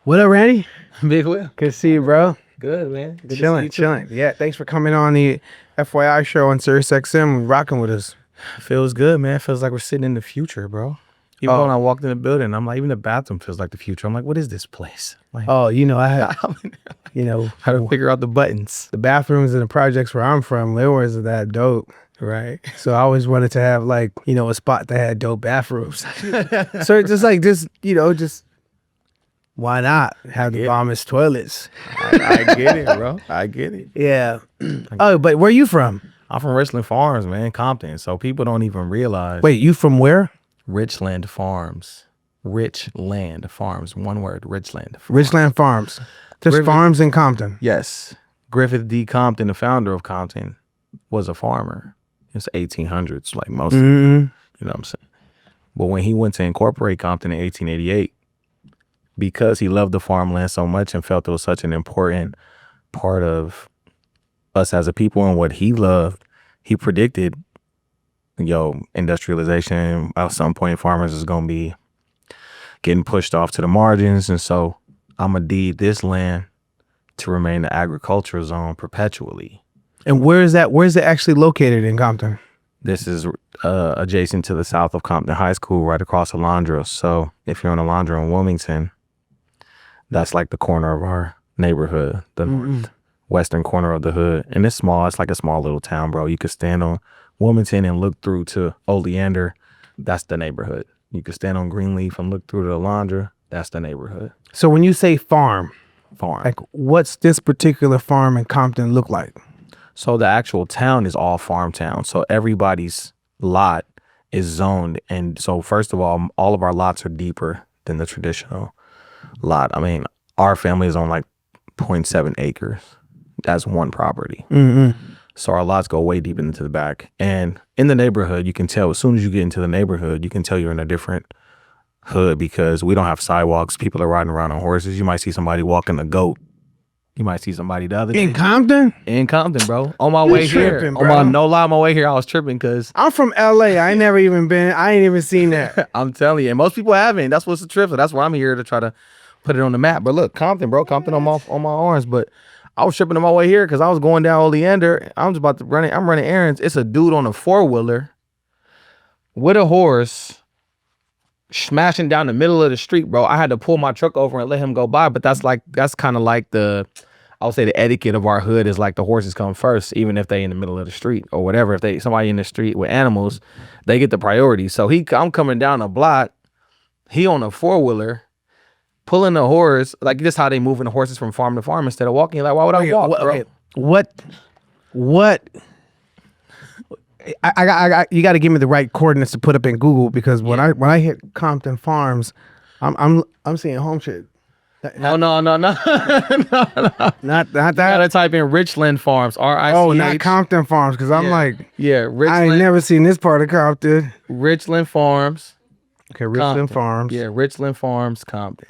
What up, Randy? Big Will. Good to see you, bro. Good, man. Good Chilling, chilling. Yeah, thanks for coming on the FYI Show on SiriusXM, rocking with us. Feels good, man. Feels like we're sitting in the future, bro. Even when I walked in the building, I'm like, even the bathroom feels like the future. I'm like, what is this place? Like, I had, how to figure out the buttons. the bathrooms in the projects where I'm from, they weren't that dope. Right. So I always wanted to have like, a spot that had dope bathrooms. So just why not have the bombest toilets? I get it, bro. I get it. Yeah. Oh, but where you from? I'm from Richland Farms, man, Compton. So people don't even realize. Wait, you from where? Richland Farms. Richland Farms. One word, Richland Farms. Richland Farms. There's farms in Compton. Yes. Griffith D. Compton, the founder of Compton, was a farmer. It's 1800s, like most, you know what I'm saying? But when he went to incorporate Compton in 1888, because he loved the farmland so much and felt it was such an important part of us as a people and what he loved, he predicted, industrialization. At some point, farmers is going to be getting pushed off to the margins. And so I'm going to deed this land to remain the agricultural zone perpetually. And where is that? Where is it actually located in Compton? This is adjacent to the south of Compton High School, right across Alondra. So if you're on Alondra in Wilmington, that's like the corner of our neighborhood, the northwestern corner of the hood. And it's small. It's like a small little town, bro. You could stand on Wilmington and look through to Oleander. That's the neighborhood. You could stand on Greenleaf and look through to Alondra. That's the neighborhood. So when you say farm, Farm. what's this particular farm in Compton look like? So the actual town is all farm town. So everybody's lot is zoned. And so first of all of our lots are deeper than the traditional lot. I mean, our family is on like 0.7 acres. That's one property. So our lots go way deep into the back. And in the neighborhood, you can tell as soon as you get into the neighborhood, you can tell you're in a different hood because we don't have sidewalks. People are riding around on horses. You might see somebody walking a goat. You might see somebody the other day. In Compton? In Compton, bro. On my way here. Tripping, No lie, on my way here, I was tripping because I'm from LA. I ain't never even been. I ain't even seen that. I'm telling you, and most people haven't. That's what's the trip. So that's why I'm here to try to put it on the map. But look, Compton, bro. Compton on my arms. But I was tripping on my way here because I was going down Oleander. I'm running errands. It's a dude on a 4-wheeler with a horse smashing down the middle of the street, bro. I had to pull my truck over and let him go by. But that's kind of like I would say the etiquette of our hood is like the horses come first, even if they in the middle of the street or whatever. If somebody in the street with animals, they get the priority. So I'm coming down a block, he on a 4-wheeler, pulling the horse, like this how they moving the horses from farm to farm instead of walking. Like, why would I walk, bro? Okay. What? You got to give me the right coordinates to put up in Google because when I hit Compton Farms, I'm seeing home shit. No. Not that. You gotta type in Richland Farms, R-I-C-H. Oh, not Compton Farms, because I'm Richland. I ain't never seen this part of Compton. Richland Farms. Okay, Richland Compton. Farms. Yeah, Richland Farms, Compton.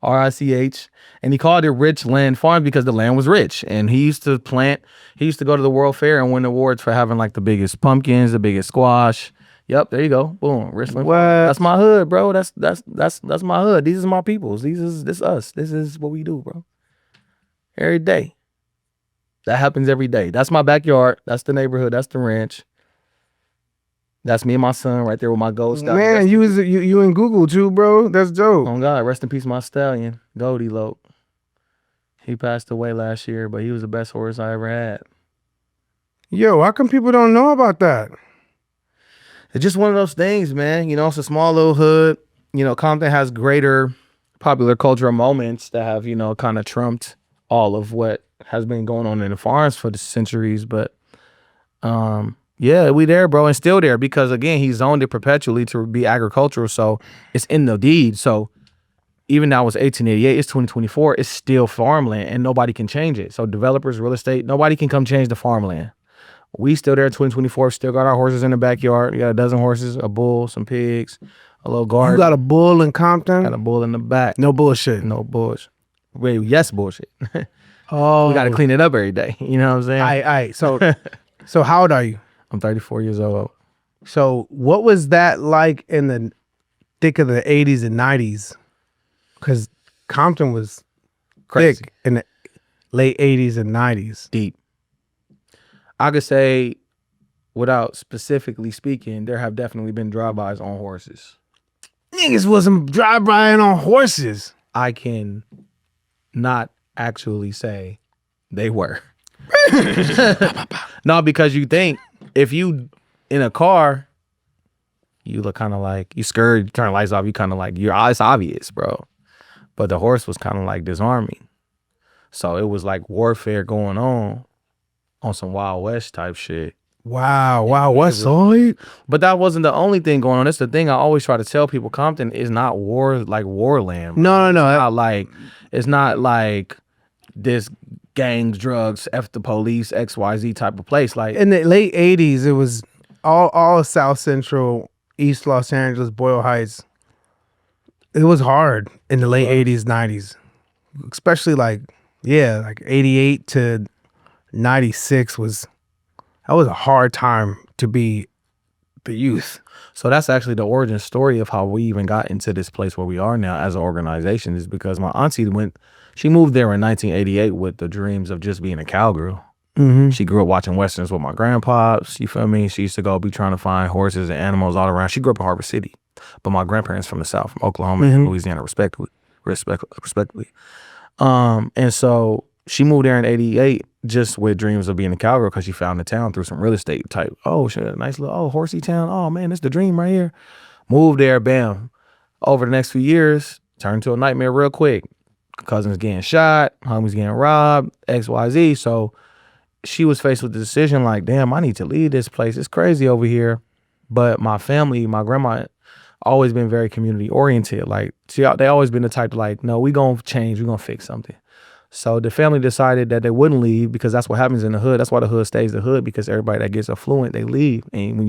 R-I-C-H. And he called it Richland Farms because the land was rich. And he used to go to the World Fair and win awards for having like the biggest pumpkins, the biggest squash. Yep, there you go. Boom, Richland. What? That's my hood, bro. That's my hood. These is my peoples. This us. This is what we do, bro. Every day. That happens every day. That's my backyard. That's the neighborhood. That's the ranch. That's me and my son right there with my gold stallion. Man, you in Google too, bro. That's dope. Oh God, rest in peace, my stallion, Goldie Lope. He passed away last year, but he was the best horse I ever had. Yo, how come people don't know about that? It's just one of those things, man. It's a small little hood. Compton has greater popular cultural moments that have, kind of trumped all of what has been going on in the farms for the centuries. But yeah, we there, bro, and still there because, again, he zoned it perpetually to be agricultural. So it's in the deed. So even now it's 1888, it's 2024, it's still farmland and nobody can change it. So developers, real estate, nobody can come change the farmland. We still there in 2024, still got our horses in the backyard. We got a dozen horses, a bull, some pigs, a little garden. You got a bull in Compton? Got a bull in the back. No bullshit. No bullshit. Wait, yes, bullshit. Oh. We got to clean it up every day. You know what I'm saying? All right. So how old are you? I'm 34 years old. So what was that like in the thick of the 80s and 90s? Because Compton was Crazy. thick in the late 80s and 90s. Deep. I could say, without specifically speaking, there have definitely been drive-bys on horses. Niggas wasn't drive-bying on horses. I can not actually say they were. No, because you think if you in a car, you look kind of like you scared, you turn the lights off, you kind of like it's obvious, bro. But the horse was kind of like disarming. So it was like warfare going on some Wild West type shit. Wow, West Side. But that wasn't the only thing going on. That's the thing I always try to tell people. Compton is not war land. No. It's not like this gangs, drugs, F the police, XYZ type of place. Like in the late 80s, it was all of South Central, East Los Angeles, Boyle Heights. It was hard in the late 80s, 90s. Especially like 88 to 96 was a hard time to be the youth. So that's actually the origin story of how we even got into this place where we are now as an organization, is because my auntie she moved there in 1988 with the dreams of just being a cowgirl. Mm-hmm. She grew up watching Westerns with my grandpops, you feel me? She used to be trying to find horses and animals all around. She grew up in Harbor City, but my grandparents from the South, from Oklahoma and Louisiana, respectively. And so she moved there in 88 just with dreams of being a cowgirl because she found the town through some real estate type. Oh, shit, nice little, horsey town. Oh, man, it's the dream right here. Moved there, bam. Over the next few years, turned to a nightmare real quick. Cousins getting shot, homies getting robbed, XYZ. So she was faced with the decision like, damn, I need to leave this place. It's crazy over here. But my family, my grandma, always been very community oriented. Like, they always been the type to like, no, we gonna change, we gonna fix something. So the family decided that they wouldn't leave because that's what happens in the hood. That's why the hood stays the hood, because everybody that gets affluent, they leave. And when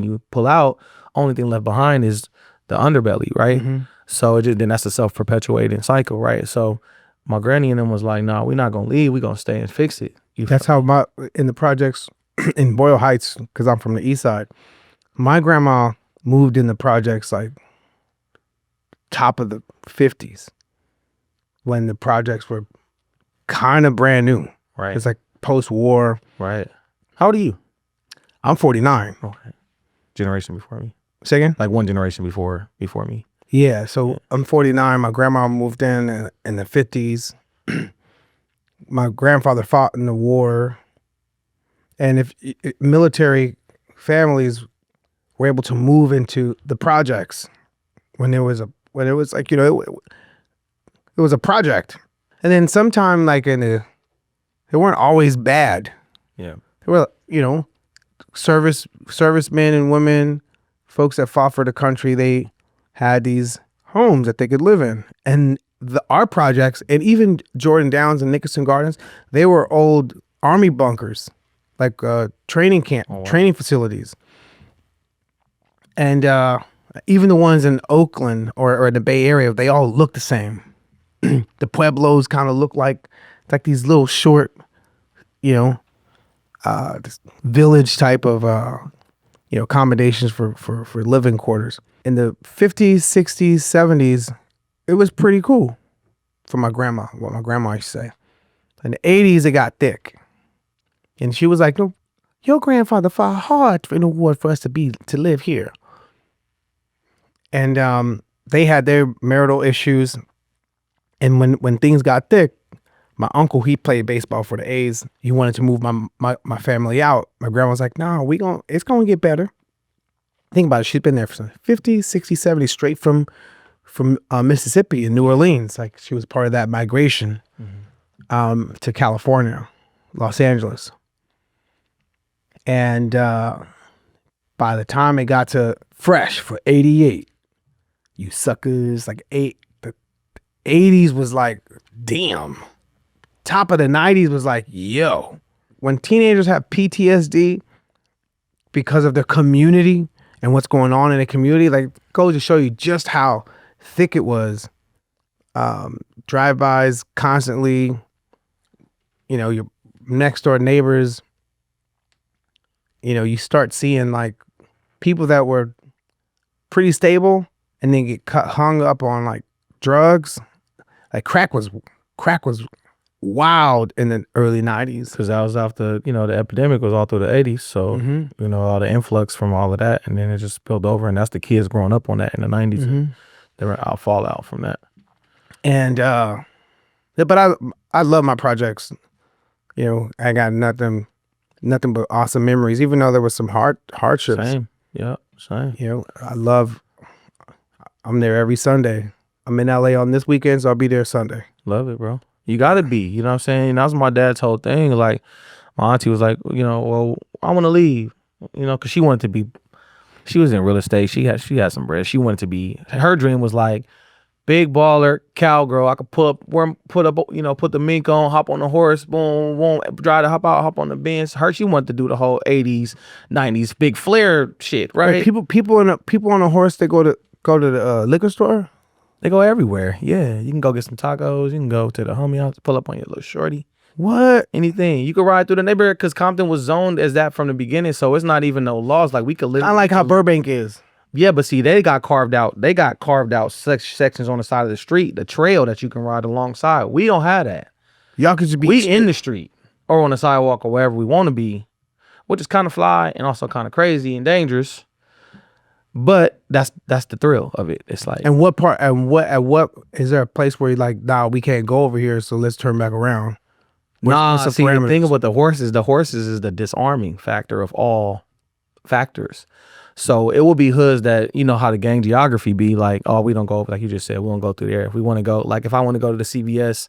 you pull out, only thing left behind is the underbelly, right? Mm-hmm. So then that's a self-perpetuating cycle, right? So my granny and them was like, nah, we're not gonna leave. We're gonna stay and fix it. That's how in the projects in Boyle Heights, because I'm from the east side, my grandma moved in the projects like top of the 50s when the projects were kind of brand new. Right. It's like post-war. Right. How old are you? I'm 49. Okay. Generation before me. Say again? Like one generation before me. Yeah, so I'm 49. My grandma moved in the 50s. My grandfather fought in the war. And if military families were able to move into the projects when it was like, it was a project. And then sometime like they weren't always bad. Yeah. They were, servicemen and women, folks that fought for the country, they had these homes that they could live in. And our projects, and even Jordan Downs and Nickerson Gardens, they were old army bunkers, like training facilities. And even the ones in Oakland or the Bay Area, they all look the same. The Pueblos kind of look like these little short, this village type of accommodations for living quarters. In the 50s, 60s, 70s, it was pretty cool for my grandma, what my grandma used to say. In the 80s, it got thick. And she was like, no, your grandfather fought hard in the war for us to live here. And they had their marital issues. And when things got thick, my uncle, he played baseball for the A's. He wanted to move my family out. My grandma was like, no, it's going to get better. Think about it. She's been there for 50s, 60s, 70s, straight from Mississippi and New Orleans. Like, she was part of that migration to California, Los Angeles. And by the time it got to fresh for 88, you suckers, like the 80s was like, damn. Top of the 90s was like, yo. When teenagers have PTSD because of their community and what's going on in the community, like, goes to show you just how thick it was. Drive-bys constantly, your next door neighbors, you start seeing like people that were pretty stable and then get hung up on like drugs, like crack was wild in the early 90s. Because that was after, you know, the epidemic was all through the 80s. So, you know, all the influx from all of that. And then it just spilled over. And that's the kids growing up on that in the 90s. And they were out fallout from that. And but I love my projects. You know, I got nothing but awesome memories, even though there was some hardships. Same. Yeah, same. You know, I'm there every Sunday. I'm in LA on this weekend, so I'll be there Sunday. Love it, bro. You gotta be, you know what I'm saying? And that was my dad's whole thing. Like, my auntie was like, you know, well, I want to leave, you know, because she was in real estate. She had some bread. She wanted to be, her dream was like, big baller, cowgirl. I could put up, you know, put the mink on, hop on the horse, boom, boom, drive to hop out, hop on the Benz. She wanted to do the whole 80s, 90s big flare shit, right? Like people on a horse, they go to the liquor store. They go everywhere. Yeah, you can go get some tacos. You can go to the homie house, pull up on your little shorty. What? Anything. You could ride through the neighborhood because Compton was zoned as that from the beginning, so it's not even no laws. Like we could live. I like how Burbank is. Yeah, but see, they got carved out. They got carved out sections on the side of the street, the trail that you can ride alongside. We don't have that. Y'all could just be. We in the street or on the sidewalk or wherever we want to be, which is kind of fly and also kind of crazy and dangerous. But that's the thrill of it. It's like, and what is there a place where you're like, nah, we can't go over here, so let's turn back around? What's the thing about the horses is the disarming factor of all factors. So it will be hoods that, you know how the gang geography be like, oh, we don't go over, like you just said, we don't go through there. If we want to go, like if I want to go to the CVS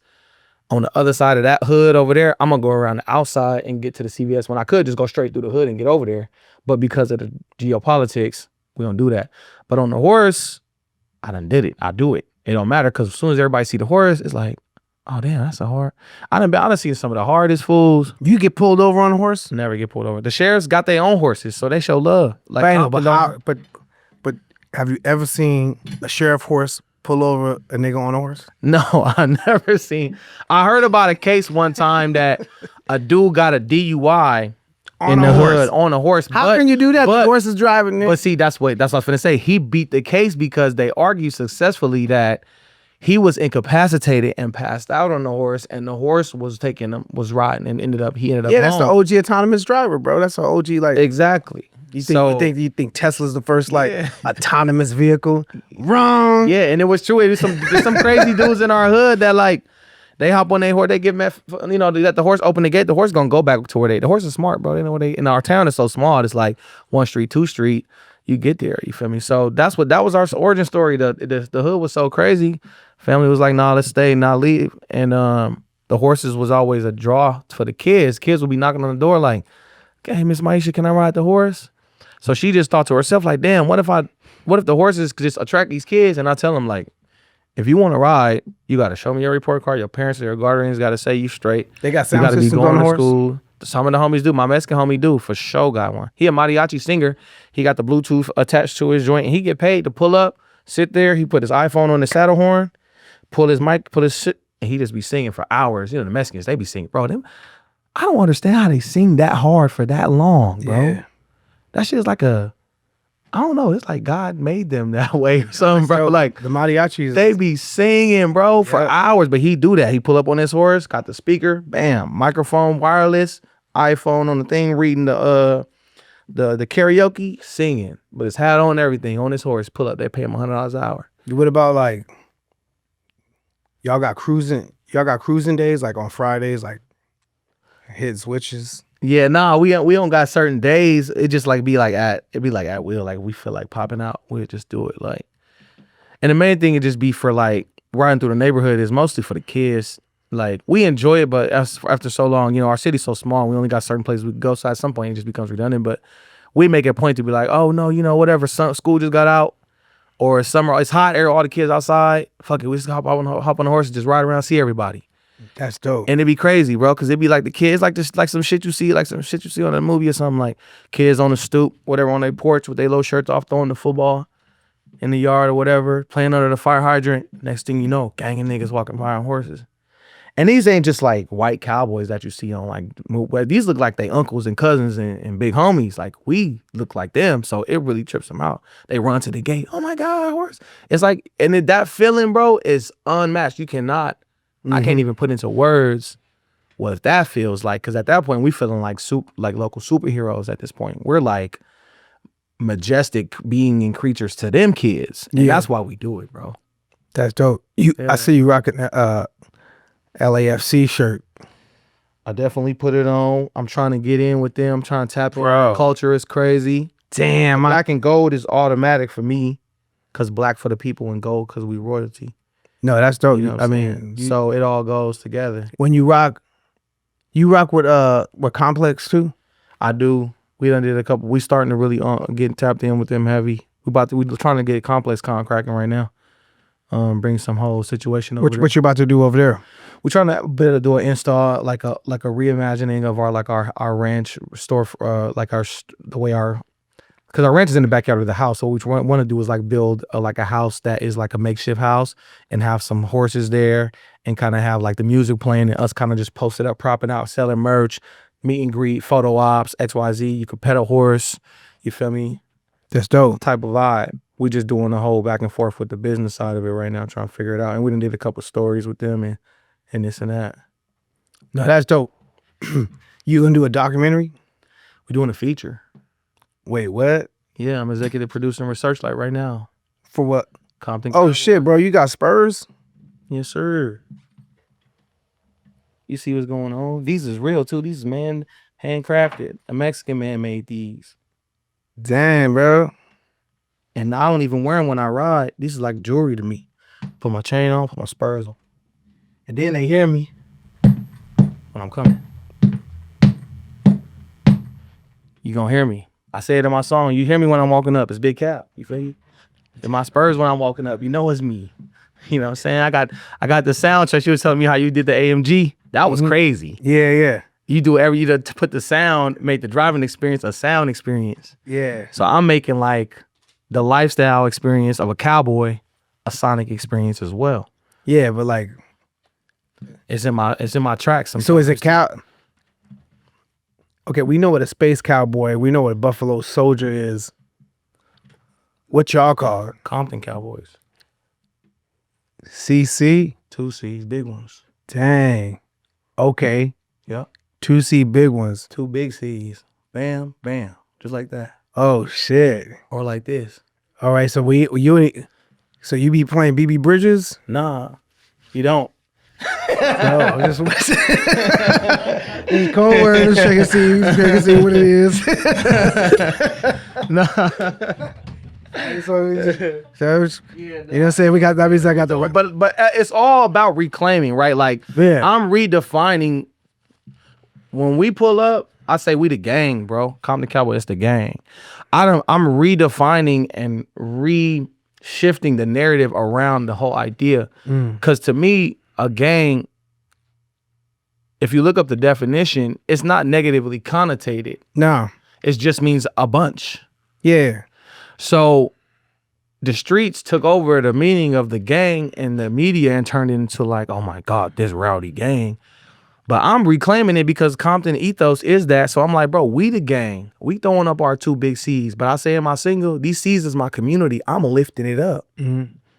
on the other side of that hood over there, I'm gonna go around the outside and get to the CVS when I could just go straight through the hood and get over there. But because of the geopolitics, we don't do that. But on the horse, I done did it. I do it. It don't matter because as soon as everybody see the horse, it's like, oh damn, that's a hard. I done seen some of the hardest fools. You get pulled over on a horse? Never get pulled over. The sheriffs got their own horses, so they show love. Like, but have you ever seen a sheriff horse pull over a nigga on a horse? No, I never seen. I heard about a case one time that a dude got a DUI in the hood on a horse. How can you do that? The horse is driving. But see, that's what I was finna say. He beat the case because they argued successfully that he was incapacitated and passed out on the horse, and the horse was riding and ended up Yeah, home. that's the OG autonomous driver, bro. That's the OG like exactly. You think Tesla's the first autonomous vehicle? Wrong. Yeah, and it was true. There's some crazy dudes in our hood that like they hop on their horse, they get meth, you know, they let the horse open the gate, the horse gonna go back to where the horse is smart, bro. They know where in our town is so small, it's like 1 street, 2 street, you get there, you feel me? So that was our origin story. The hood was so crazy. Family was like, nah, let's stay, not leave. And the horses was always a draw for the kids. Kids would be knocking on the door like, hey, Miss Maisha, can I ride the horse? So she just thought to herself like, damn, what if the horses could just attract these kids? And I tell them like, if you want to ride, you got to show me your report card. Your parents or your guardians got to say you straight. They got sound systems on the horse? School. Some of the homies do. My Mexican homie do. For sure got one. He a mariachi singer. He got the Bluetooth attached to his joint. And he get paid to pull up, sit there. He put his iPhone on the saddle horn, pull his mic, pull his shit, and he just be singing for hours. You know, the Mexicans, they be singing. Bro, I don't understand how they sing that hard for that long, bro. Yeah. That shit is like I don't know. It's like God made them that way or something, bro. Like the mariachis, they be singing, bro, for hours. But he do that. He pull up on his horse, got the speaker, bam, microphone, wireless, iPhone on the thing, reading the karaoke, singing. But his hat on, everything on his horse. Pull up, they pay him $100 an hour. What about like y'all got cruising days like on Fridays, like hitting switches? Yeah, nah, we don't got certain days. It just like be like at will. Like we feel like popping out, we'll just do it. Like, and the main thing it just be for like riding through the neighborhood is mostly for the kids. Like we enjoy it, but after so long, you know, our city's so small, we only got certain places we can go. So at some point, it just becomes redundant. But we make a point to be like, oh no, you know, whatever. School just got out, or summer, it's hot, all the kids outside. Fuck it, we just hop on the horse and just ride around, see everybody. That's dope. And it'd be crazy, bro, because it'd be like the kids, like this, like some shit you see on a movie or something, like kids on the stoop, whatever, on their porch with their little shirts off, throwing the football in the yard or whatever, playing under the fire hydrant. Next thing you know, gang of niggas walking by on horses. And these ain't just like white cowboys that you see on like, these look like they uncles and cousins and big homies. Like we look like them. So it really trips them out. They run to the gate. Oh my God, horse. It's like, and that feeling, bro, is unmatched. You cannot, I can't even put into words what that feels like. Cause at that point we feeling like local superheroes at this point. We're like majestic being and creatures to them kids. And that's why we do it, bro. That's dope. I see you rocking that LAFC shirt. I definitely put it on. I'm trying to get in with them. I'm trying to tap in. Culture is crazy. Damn. Black and gold is automatic for me because black for the people and gold because we royalty. No, that's dope. You know what I mean? So it all goes together. When you rock with Complex too? I do. We done did a couple. We starting to really get tapped in with them heavy. We trying to get Complex Con cracking right now. Bring some whole situation over there. What you about to do over there? We're trying to do an install, like a reimagining of our ranch store, because our ranch is in the backyard of the house. So what we want to do is like build a house that is like a makeshift house and have some horses there and kind of have like the music playing and us kind of just post it up, propping out, selling merch, meet and greet, photo ops, XYZ. You could pet a horse. You feel me? That's dope. Type of vibe. We just doing a whole back and forth with the business side of it right now, trying to figure it out. And we done did a couple stories with them and this and that. No, that's dope. You gonna do a documentary? We're doing a feature. Wait, what? Yeah, I'm executive producer and research light right now. For what? Compton Cowboy. Cowboy. Oh shit, bro, you got Spurs? Yes, sir. You see what's going on? These is real too. These is handcrafted. A Mexican man made these. Damn, bro. And I don't even wear them when I ride. These is like jewelry to me. Put my chain on, put my Spurs on. And then they hear me when I'm coming. You gonna hear me. I say it in my song. You hear me when I'm walking up. It's Big Cap. You feel me? In my Spurs when I'm walking up, you know it's me. You know what I'm saying? I got the sound check. She was telling me how you did the AMG. That was crazy. Yeah. You to put the sound, make the driving experience a sound experience. Yeah. So I'm making like the lifestyle experience of a cowboy a sonic experience as well. Yeah, but like it's in my tracks. So is it Okay, we know what a space cowboy, we know what a Buffalo Soldier is. What y'all call it? Compton Cowboys. CC? 2 C's, big ones. Dang. Okay. Yep. 2C big ones. 2 big C's. Bam, bam. Just like that. Oh shit. Or like this. All right, so you be playing BB Bridges? Nah, you don't. No, I'm just it's cold word. Check and see what it is. Nah. So you know what I'm saying? We got that means I got the but it's all about reclaiming, right? Like I'm redefining. When we pull up, I say we the gang, bro. Compton Cowboy, it's the gang. I'm redefining and shifting the narrative around the whole idea. Because to me, a gang, if you look up the definition, it's not negatively connotated. No. It just means a bunch. Yeah. So the streets took over the meaning of the gang and the media and turned it into like, oh my God, this rowdy gang. But I'm reclaiming it because Compton ethos is that. So I'm like, bro, we the gang. We throwing up our 2 big C's. But I say in my single, these C's is my community. I'm lifting it up.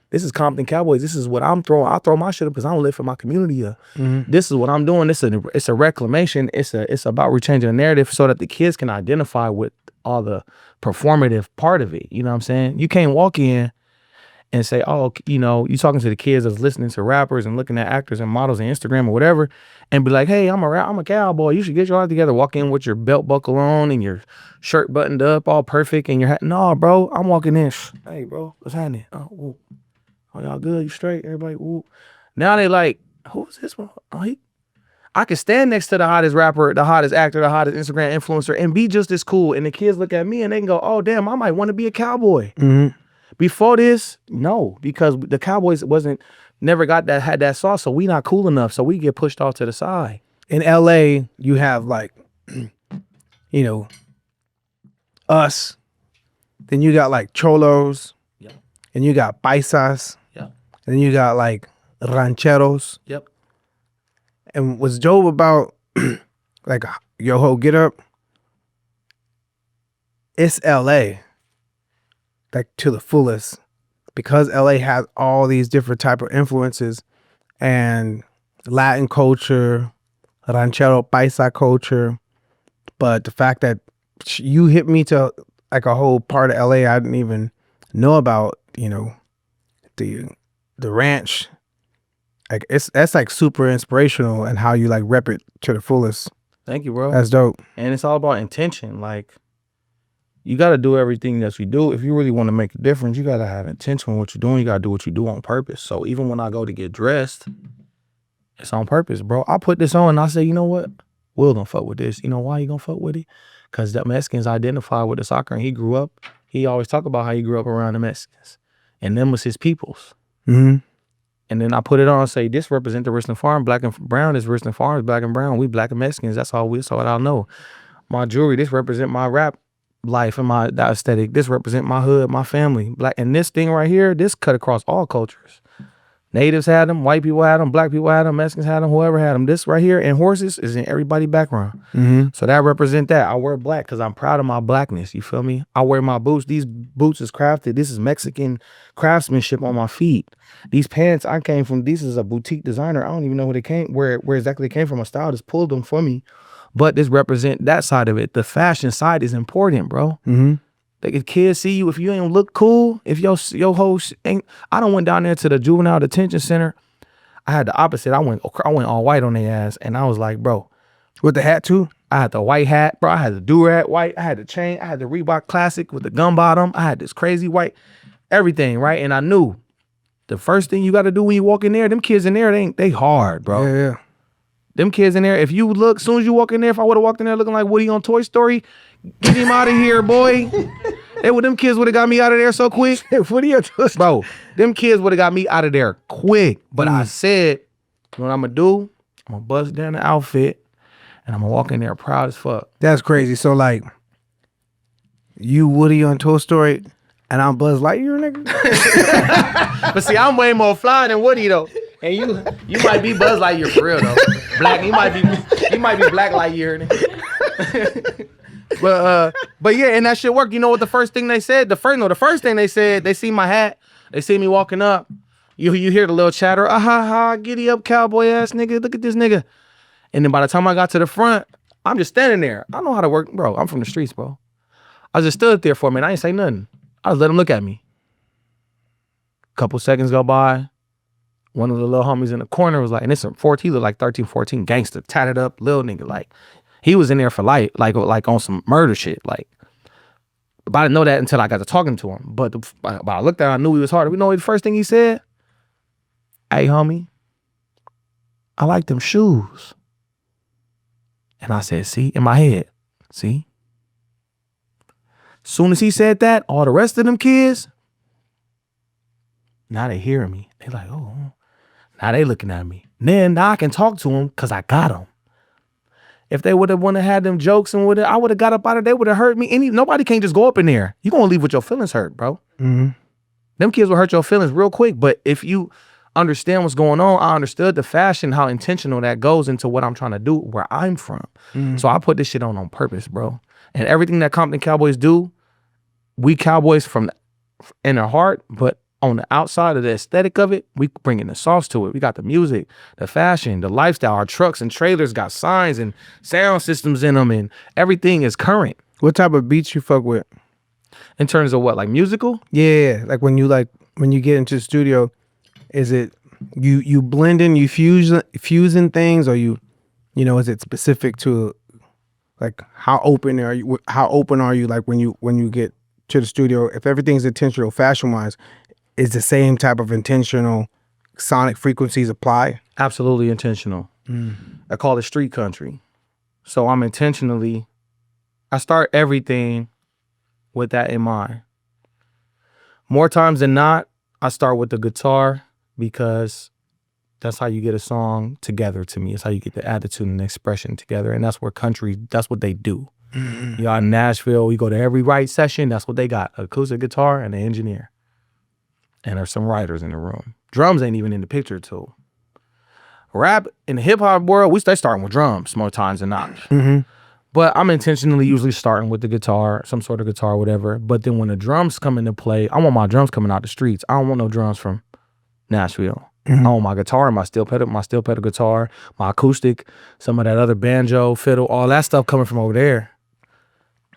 This is Compton Cowboys. This is what I'm throwing. I throw my shit up because I'm lifting my community up. This is what I'm doing. It's a reclamation. It's about rechanging the narrative so that the kids can identify with all the performative part of it. You know what I'm saying? You can't walk in and say, oh, you know, you talking to the kids that's listening to rappers and looking at actors and models on Instagram or whatever, and be like, hey, I'm a cowboy. You should get your life together. Walk in with your belt buckle on and your shirt buttoned up, all perfect, and your hat. No, bro, I'm walking in. Hey, bro, what's happening? Oh, y'all good? You straight? Everybody, woo. Now they like, who's this one? Oh, I could stand next to the hottest rapper, the hottest actor, the hottest Instagram influencer, and be just as cool. And the kids look at me and they can go, oh, damn, I might want to be a cowboy. Before this, no, because the Cowboys had that sauce, so we not cool enough, so we get pushed off to the side. In LA, you have like, you know, us. Then you got like cholos. Yep. And you got paisas. Yep. And then you got like rancheros. Yep. And what's dope about like Yo Ho Get Up, it's LA, like to the fullest. Because LA has all these different type of influences and Latin culture, ranchero paisa culture. But the fact that you hit me to like a whole part of LA I didn't even know about, you know, the ranch, like that's like super inspirational and how you like rep it to the fullest. Thank you, bro. That's dope. And it's all about intention. Like, you got to do everything that you do. If you really want to make a difference, you got to have intention on what you're doing. You got to do what you do on purpose. So even when I go to get dressed, it's on purpose, bro. I put this on and I say, you know what? Will don't fuck with this. You know why he gonna fuck with it? Because the Mexicans identify with the soccer, and he grew up. He always talk about how he grew up around the Mexicans, and them was his peoples. Mm-hmm. And then I put it on and say, this represent the Richland Farm. Black and brown is Richland Farms. Black and brown, we black and Mexicans. That's all I know. My jewelry, this represent my rap life and that aesthetic. This represent my hood, my family. Black, and this thing right here, this cut across all cultures. Natives had them, white people had them, black people had them, Mexicans had them, whoever had them. This right here and horses is in everybody's background. Mm-hmm. So that represent that. I wear black because I'm proud of my blackness. You feel me? I wear my boots. These boots is crafted. This is Mexican craftsmanship on my feet. These pants I came from, this is a boutique designer. I don't even know where exactly they came from. A stylist pulled them for me. But this represent that side of it. The fashion side is important, bro. Mm-hmm. Like if kids see you, if you ain't look cool, if your host ain't, I done went down there to the juvenile detention center. I had the opposite. I went all white on their ass, and I was like, bro, With the hat too? I had the white hat, bro. I had the do-rag white. I had the chain. I had the Reebok Classic with the gun bottom. I had this crazy white, everything, right? And I knew the first thing you got to do when you walk in there, them kids in there, they hard, bro. Yeah. Them kids in there, if you look, as soon as you walk in there, if I would have walked in there looking like Woody on Toy Story, get him out of here, boy. Them kids would have got me out of there so quick. What are you doing? Bro, them kids would have got me out of there quick. But I said, you know what I'm going to do? I'm going to bust down the outfit, and I'm going to walk in there proud as fuck. That's crazy. So like, you Woody on Toy Story, and I'm Buzz Lightyear, nigga? But see, I'm way more fly than Woody, though. And you might be Buzz Lightyear for real, though. Black, you might be Black Lightyear, nigga. But yeah, and that shit worked. You know what the first thing they said? The first thing they said, they see my hat, they see me walking up. You hear the little chatter, ha, giddy up, cowboy ass nigga, look at this nigga. And then by the time I got to the front, I'm just standing there. I know how to work, bro. I'm from the streets, bro. I just stood there for a minute. I ain't say nothing. I just let them look at me. Couple seconds go by. One of the little homies in the corner was like, and it's a 14, he looked like 13, 14, gangster, tatted up, little nigga, like. He was in there for life, like on some murder shit, like. But I didn't know that until I got to talking to him. But I looked at him, I knew he was hard. You know what the first thing he said? Hey, homie, I like them shoes. And I said, see, in my head, see? Soon as he said that, all the rest of them kids, now they hearing me. They like, oh, now they looking at me. Now I can talk to them because I got them. If they would have had them jokes and I would have got up out of there, they would have hurt me. Nobody can't just go up in there. You're going to leave with your feelings hurt, bro. Mm-hmm. Them kids will hurt your feelings real quick. But if you understand what's going on, I understood the fashion, how intentional that goes into what I'm trying to do, where I'm from. Mm-hmm. So I put this shit on purpose, bro. And everything that Compton Cowboys do, we Cowboys from in our heart, but on the outside of the aesthetic of it, we bringing the sauce to it. We got the music, the fashion, the lifestyle. Our trucks and trailers got signs and sound systems in them, and everything is current. What type of beats you fuck with? In terms of what, like musical? Yeah, like when you get into the studio, is it you blending, you fusing things, or you know, is it specific to like how open are you? How open are you? Like when you get to the studio, if everything's intentional fashion wise, is the same type of intentional sonic frequencies apply? Absolutely intentional. I call it street country. So I start everything with that in mind. More times than not, I start with the guitar because that's how you get a song together to me. It's how you get the attitude and the expression together. And that's where country, that's what they do. Mm-hmm. You're in Nashville, we go to every write session, that's what they got. Acoustic guitar and an engineer. And there's some writers in the room. Drums ain't even in the picture too. Rap in the hip hop world, they starting with drums more times than not. But I'm intentionally usually starting with the guitar, some sort of guitar, whatever. But then when the drums come into play, I want my drums coming out the streets. I don't want no drums from Nashville. I want my guitar and my steel pedal guitar, my acoustic, some of that other banjo, fiddle, all that stuff coming from over there.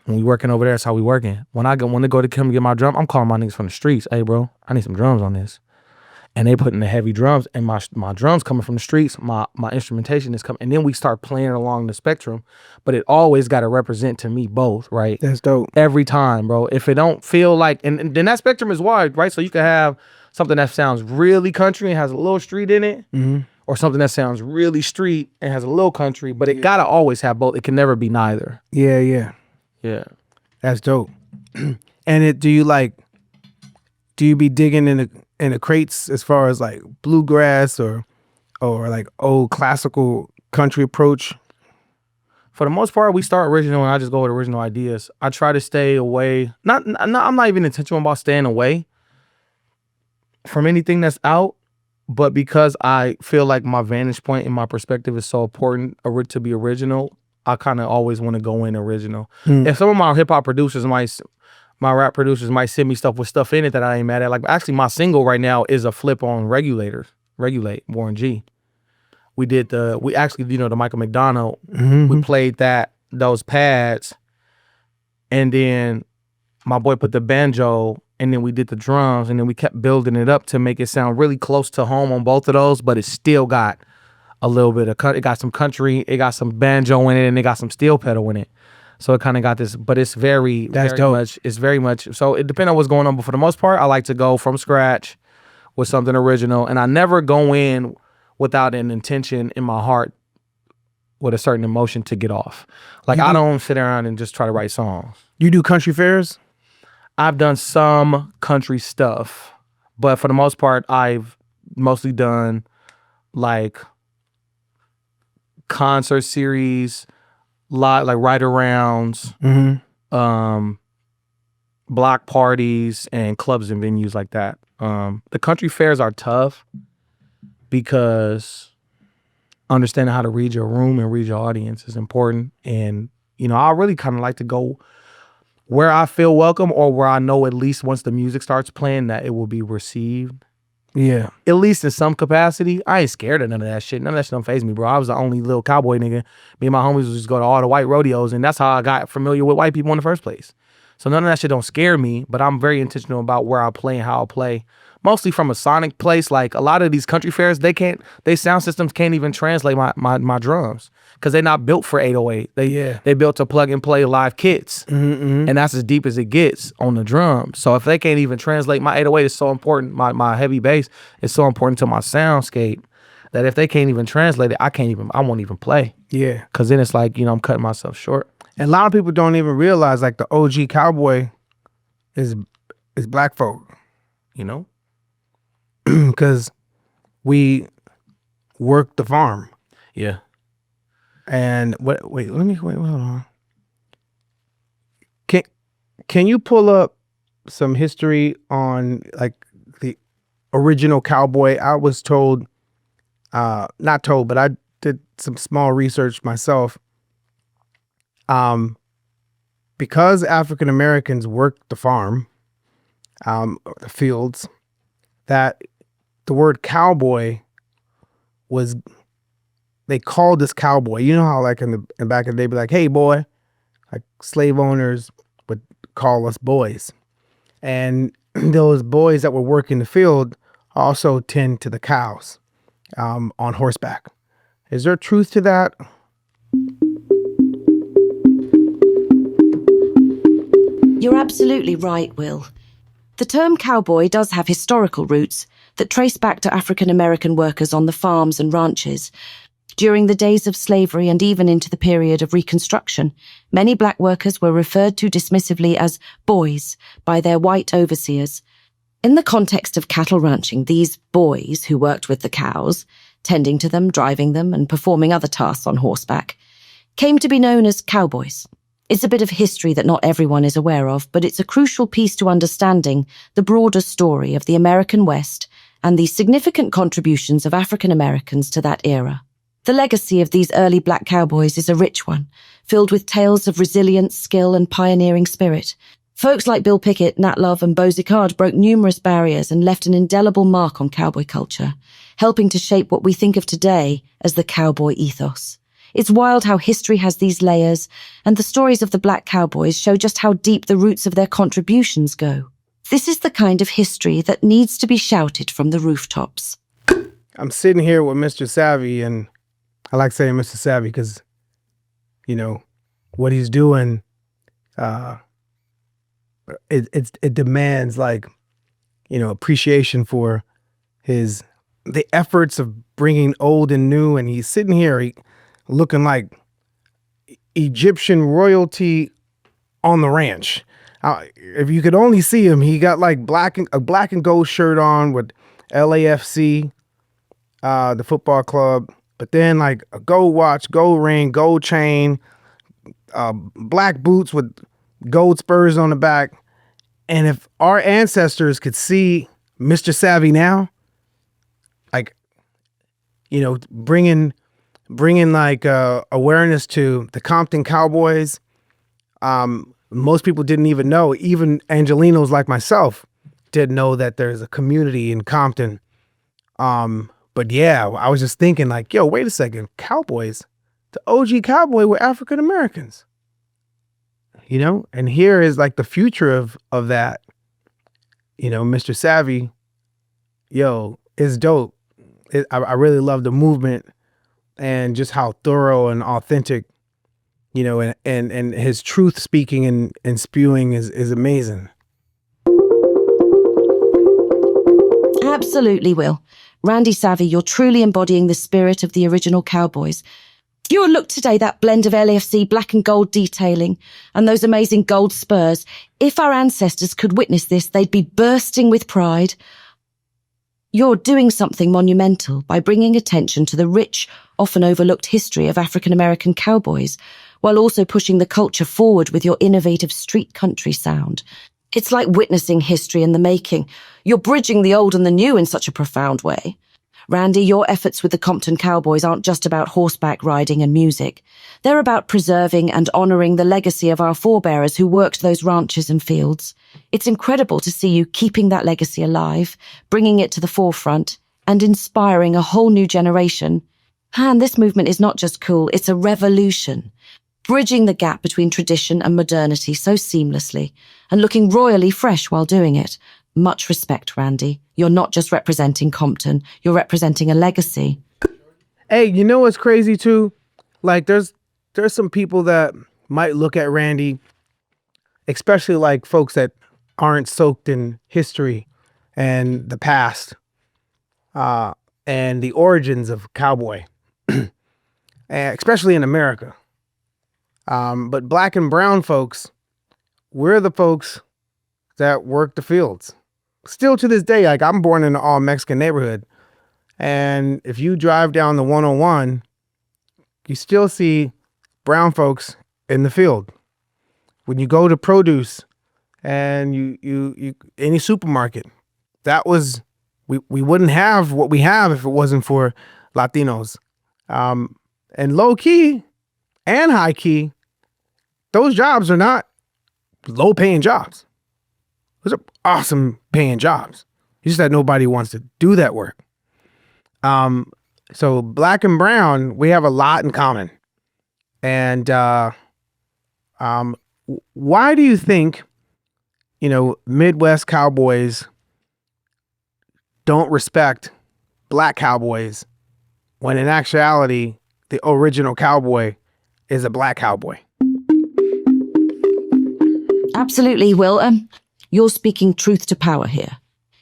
When we working over there, that's how we working. When they go to come get my drum, I'm calling my niggas from the streets. Hey, bro, I need some drums on this. And they putting the heavy drums, and my drums coming from the streets, my instrumentation is coming, and then we start playing along the spectrum. But it always got to represent to me both, right? That's dope. Every time, bro. If it don't feel like, and then that spectrum is wide, right? So you can have something that sounds really country and has a little street in it, or something that sounds really street and has a little country, but it gotta always have both. It can never be neither. Yeah. That's dope. And do you be digging in the crates as far as like bluegrass or like old classical country approach? For the most part, we start original and I just go with original ideas. I try to stay away. I'm not even intentional about staying away from anything that's out, but because I feel like my vantage point and my perspective is so important to be original, I kind of always want to go in original. If some of my hip hop producers my rap producers might send me stuff with stuff in it that I ain't mad at. Like actually my single right now is a flip on Regulate, Warren G. We actually, the Michael McDonald, we played those pads, and then my boy put the banjo, and then we did the drums, and then we kept building it up to make it sound really close to home on both of those, but it still got a little bit of, it got some country, it got some banjo in it, and it got some steel pedal in it. So it kind of got this, but it's very much, so it depends on what's going on, but for the most part, I like to go from scratch with something original, and I never go in without an intention in my heart with a certain emotion to get off. Like I don't sit around and just try to write songs. You do country fairs? I've done some country stuff, but for the most part, I've mostly done like concert series, like write-arounds, block parties, and clubs and venues like that. The country fairs are tough because understanding how to read your room and read your audience is important. And, I really kind of like to go where I feel welcome or where I know at least once the music starts playing that it will be received. Yeah. At least in some capacity. I ain't scared of none of that shit. None of that shit don't faze me, bro. I was the only little cowboy nigga. Me and my homies would just go to all the white rodeos, and that's how I got familiar with white people in the first place. So none of that shit don't scare me, but I'm very intentional about where I play and how I play. Mostly from a sonic place. Like a lot of these country fairs, they sound systems can't even translate my drums because they're not built for 808. They built to plug and play live kits, and that's as deep as it gets on the drums. So if they can't even translate, my 808 is so important. My heavy bass is so important to my soundscape that if they can't even translate it, I won't even play. Yeah, because then it's like I'm cutting myself short. And a lot of people don't even realize like the OG cowboy is black folk. Because we work the farm. Yeah. And wait, hold on. Can you pull up some history on like the original cowboy? I was told, not told, but I did some small research myself. Because African Americans worked the farm, the fields, that the word cowboy they called us cowboy. You know how like in back in the day, be like, hey boy, like slave owners would call us boys. And those boys that were working the field also tend to the cows on horseback. Is there truth to that? You're absolutely right, Will. The term cowboy does have historical roots that trace back to African American workers on the farms and ranches. During the days of slavery and even into the period of Reconstruction, many black workers were referred to dismissively as boys by their white overseers. In the context of cattle ranching, these boys who worked with the cows, tending to them, driving them, and performing other tasks on horseback, came to be known as cowboys. It's a bit of history that not everyone is aware of, but it's a crucial piece to understanding the broader story of the American West and the significant contributions of African Americans to that era. The legacy of these early Black Cowboys is a rich one, filled with tales of resilience, skill, and pioneering spirit. Folks like Bill Pickett, Nat Love, and Beau Zicard broke numerous barriers and left an indelible mark on cowboy culture, helping to shape what we think of today as the cowboy ethos. It's wild how history has these layers, and the stories of the Black Cowboys show just how deep the roots of their contributions go. This is the kind of history that needs to be shouted from the rooftops. I'm sitting here with Mr. Savvy, and I like saying Mr. Savvy because, you know, what he's doing, it demands, like, you know, appreciation for the efforts of bringing old and new. And he's sitting here looking like Egyptian royalty on the ranch. If you could only see him, he got like a black and gold shirt on with LAFC, the football club, but then like a gold watch, gold ring, gold chain, black boots with gold spurs on the back. And if our ancestors could see Mr. Savvy now, like, you know, bringing like awareness to the Compton Cowboys. Most people didn't even know. Even Angelinos like myself didn't know that there's a community in Compton. But yeah, I was just thinking like, yo, wait a second, Cowboys, the OG Cowboy were African Americans. You know, and here is like the future of that. You know, Mr. Savvy, yo, it's dope. I really love the movement and just how thorough and authentic, you know, and his truth speaking and spewing is amazing. Absolutely, Will. Randy Savvy, you're truly embodying the spirit of the original Cowboys. Your look today, that blend of LAFC black and gold detailing and those amazing gold spurs, if our ancestors could witness this, they'd be bursting with pride. You're doing something monumental by bringing attention to the rich, often overlooked history of African American cowboys, while also pushing the culture forward with your innovative street country sound. It's like witnessing history in the making. You're bridging the old and the new in such a profound way. Randy, your efforts with the Compton Cowboys aren't just about horseback riding and music. They're about preserving and honoring the legacy of our forebears who worked those ranches and fields. It's incredible to see you keeping that legacy alive, bringing it to the forefront, and inspiring a whole new generation. And this movement is not just cool, it's a revolution. Bridging the gap between tradition and modernity so seamlessly, and looking royally fresh while doing it. Much respect, Randy. You're not just representing Compton, you're representing a legacy. Hey, you know what's crazy too? Like there's some people that might look at Randy, especially like folks that aren't soaked in history and the past, and the origins of cowboy, and especially in America. But black and brown folks, we're the folks that work the fields. Still to this day, like I'm born in an all Mexican neighborhood. And if you drive down the 101, you still see brown folks in the field. When you go to produce and you any supermarket, we wouldn't have what we have if it wasn't for Latinos. And low key and high key, those jobs are not low paying jobs. Those are awesome paying jobs. It's just that nobody wants to do that work. So black and brown, we have a lot in common. And why do you think, you know, Midwest cowboys don't respect black cowboys when in actuality, the original cowboy is a black cowboy? Absolutely, Will. You're speaking truth to power here.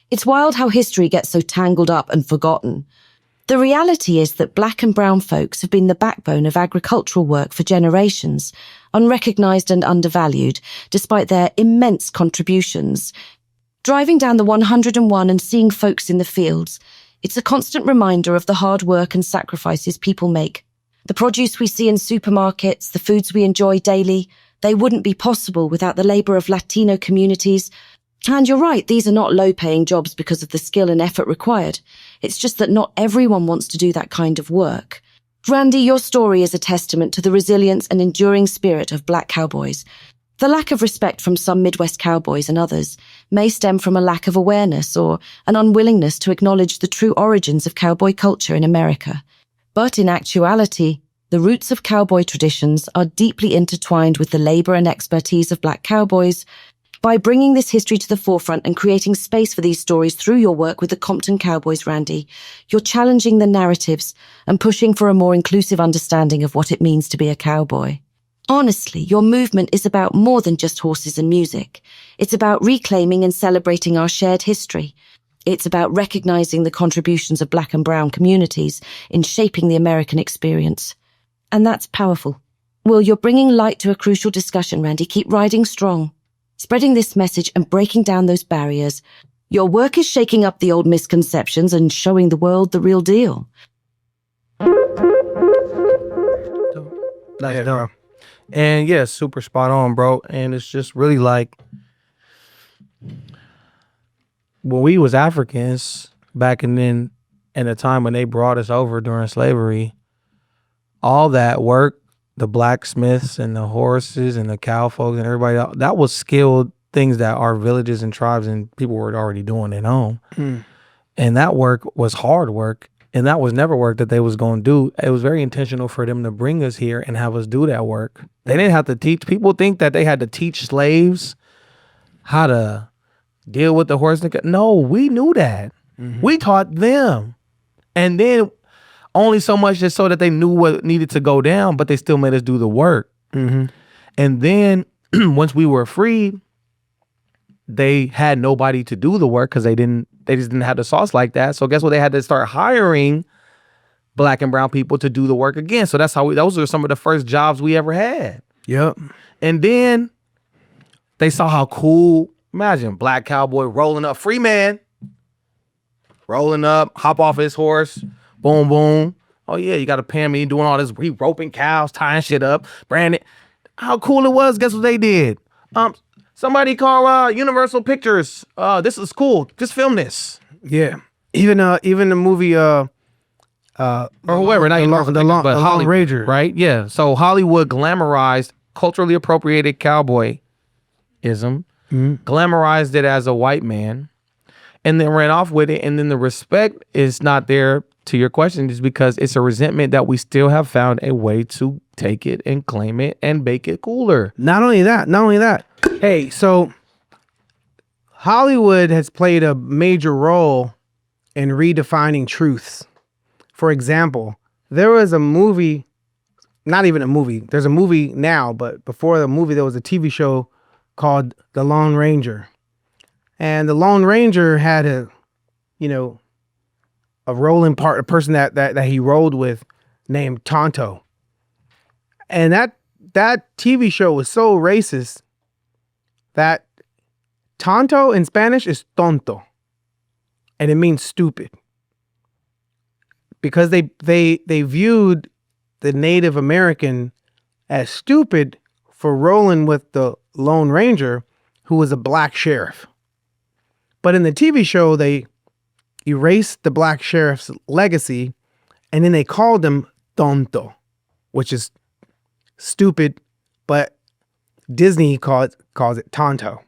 It's wild how history gets so tangled up and forgotten. The reality is that black and brown folks have been the backbone of agricultural work for generations, unrecognised and undervalued, despite their immense contributions. Driving down the 101 and seeing folks in the fields, it's a constant reminder of the hard work and sacrifices people make. The produce we see in supermarkets, the foods we enjoy daily, they wouldn't be possible without the labour of Latino communities, And you're right, these are not low-paying jobs because of the skill and effort required. It's just that not everyone wants to do that kind of work. Randy, your story is a testament to the resilience and enduring spirit of Black Cowboys. The lack of respect from some Midwest cowboys and others may stem from a lack of awareness or an unwillingness to acknowledge the true origins of cowboy culture in America. But in actuality, the roots of cowboy traditions are deeply intertwined with the labor and expertise of Black cowboys. By bringing this history to the forefront and creating space for these stories through your work with the Compton Cowboys, Randy, you're challenging the narratives and pushing for a more inclusive understanding of what it means to be a cowboy. Honestly, your movement is about more than just horses and music. It's about reclaiming and celebrating our shared history. It's about recognizing the contributions of Black and brown communities in shaping the American experience. And that's powerful. Well, you're bringing light to a crucial discussion, Randy. Keep riding strong. Spreading this message and breaking down those barriers. Your work is shaking up the old misconceptions and showing the world the real deal. Nice, bro. And yeah, super spot on, bro. And it's just really like when we was Africans back in the time when they brought us over during slavery, all that work, the blacksmiths and the horses and the cow folks and everybody else, that was skilled things that our villages and tribes and people were already doing at home. And that work was hard work. And that was never work that they was going to do. It was very intentional for them to bring us here and have us do that work. They didn't have to teach. People think that they had to teach slaves how to deal with the horse. No, we knew that. We taught them. And then only so much just so that they knew what needed to go down, but they still made us do the work. And then once we were free, they had nobody to do the work because they just didn't have the sauce like that. So guess what? They had to start hiring Black and brown people to do the work again. So that's how those are some of the first jobs we ever had. Yep. And then they saw how cool, imagine Black Cowboy rolling up, free man, rolling up, hop off his horse, boom, boom. Oh yeah, you got to pay me doing all this, roping cows, tying shit up, branding. How cool it was. Guess what they did? Somebody call Universal Pictures. This is cool. Just film this. Yeah. Even the movie Or whoever, not Universal Pictures, but the Lone Hollywood, Ranger. right? Yeah. So Hollywood glamorized culturally appropriated cowboyism, glamorized it as a white man, and then ran off with it. And then the respect is not there, to your question, is because it's a resentment that we still have found a way to take it and claim it and make it cooler. Not only that. Hey, so Hollywood has played a major role in redefining truths. For example, there was a movie, not even a movie, there's a movie now, but before the movie, there was a TV show called The Lone Ranger. And the Lone Ranger had a rolling part, a person that he rolled with named Tonto. And that TV show was so racist that Tonto in Spanish is tonto. And it means stupid. Because they viewed the Native American as stupid for rolling with the Lone Ranger, who was a black sheriff. But in the TV show, they erased the black sheriff's legacy, and then they called him tonto, which is stupid, but Disney calls it Tonto.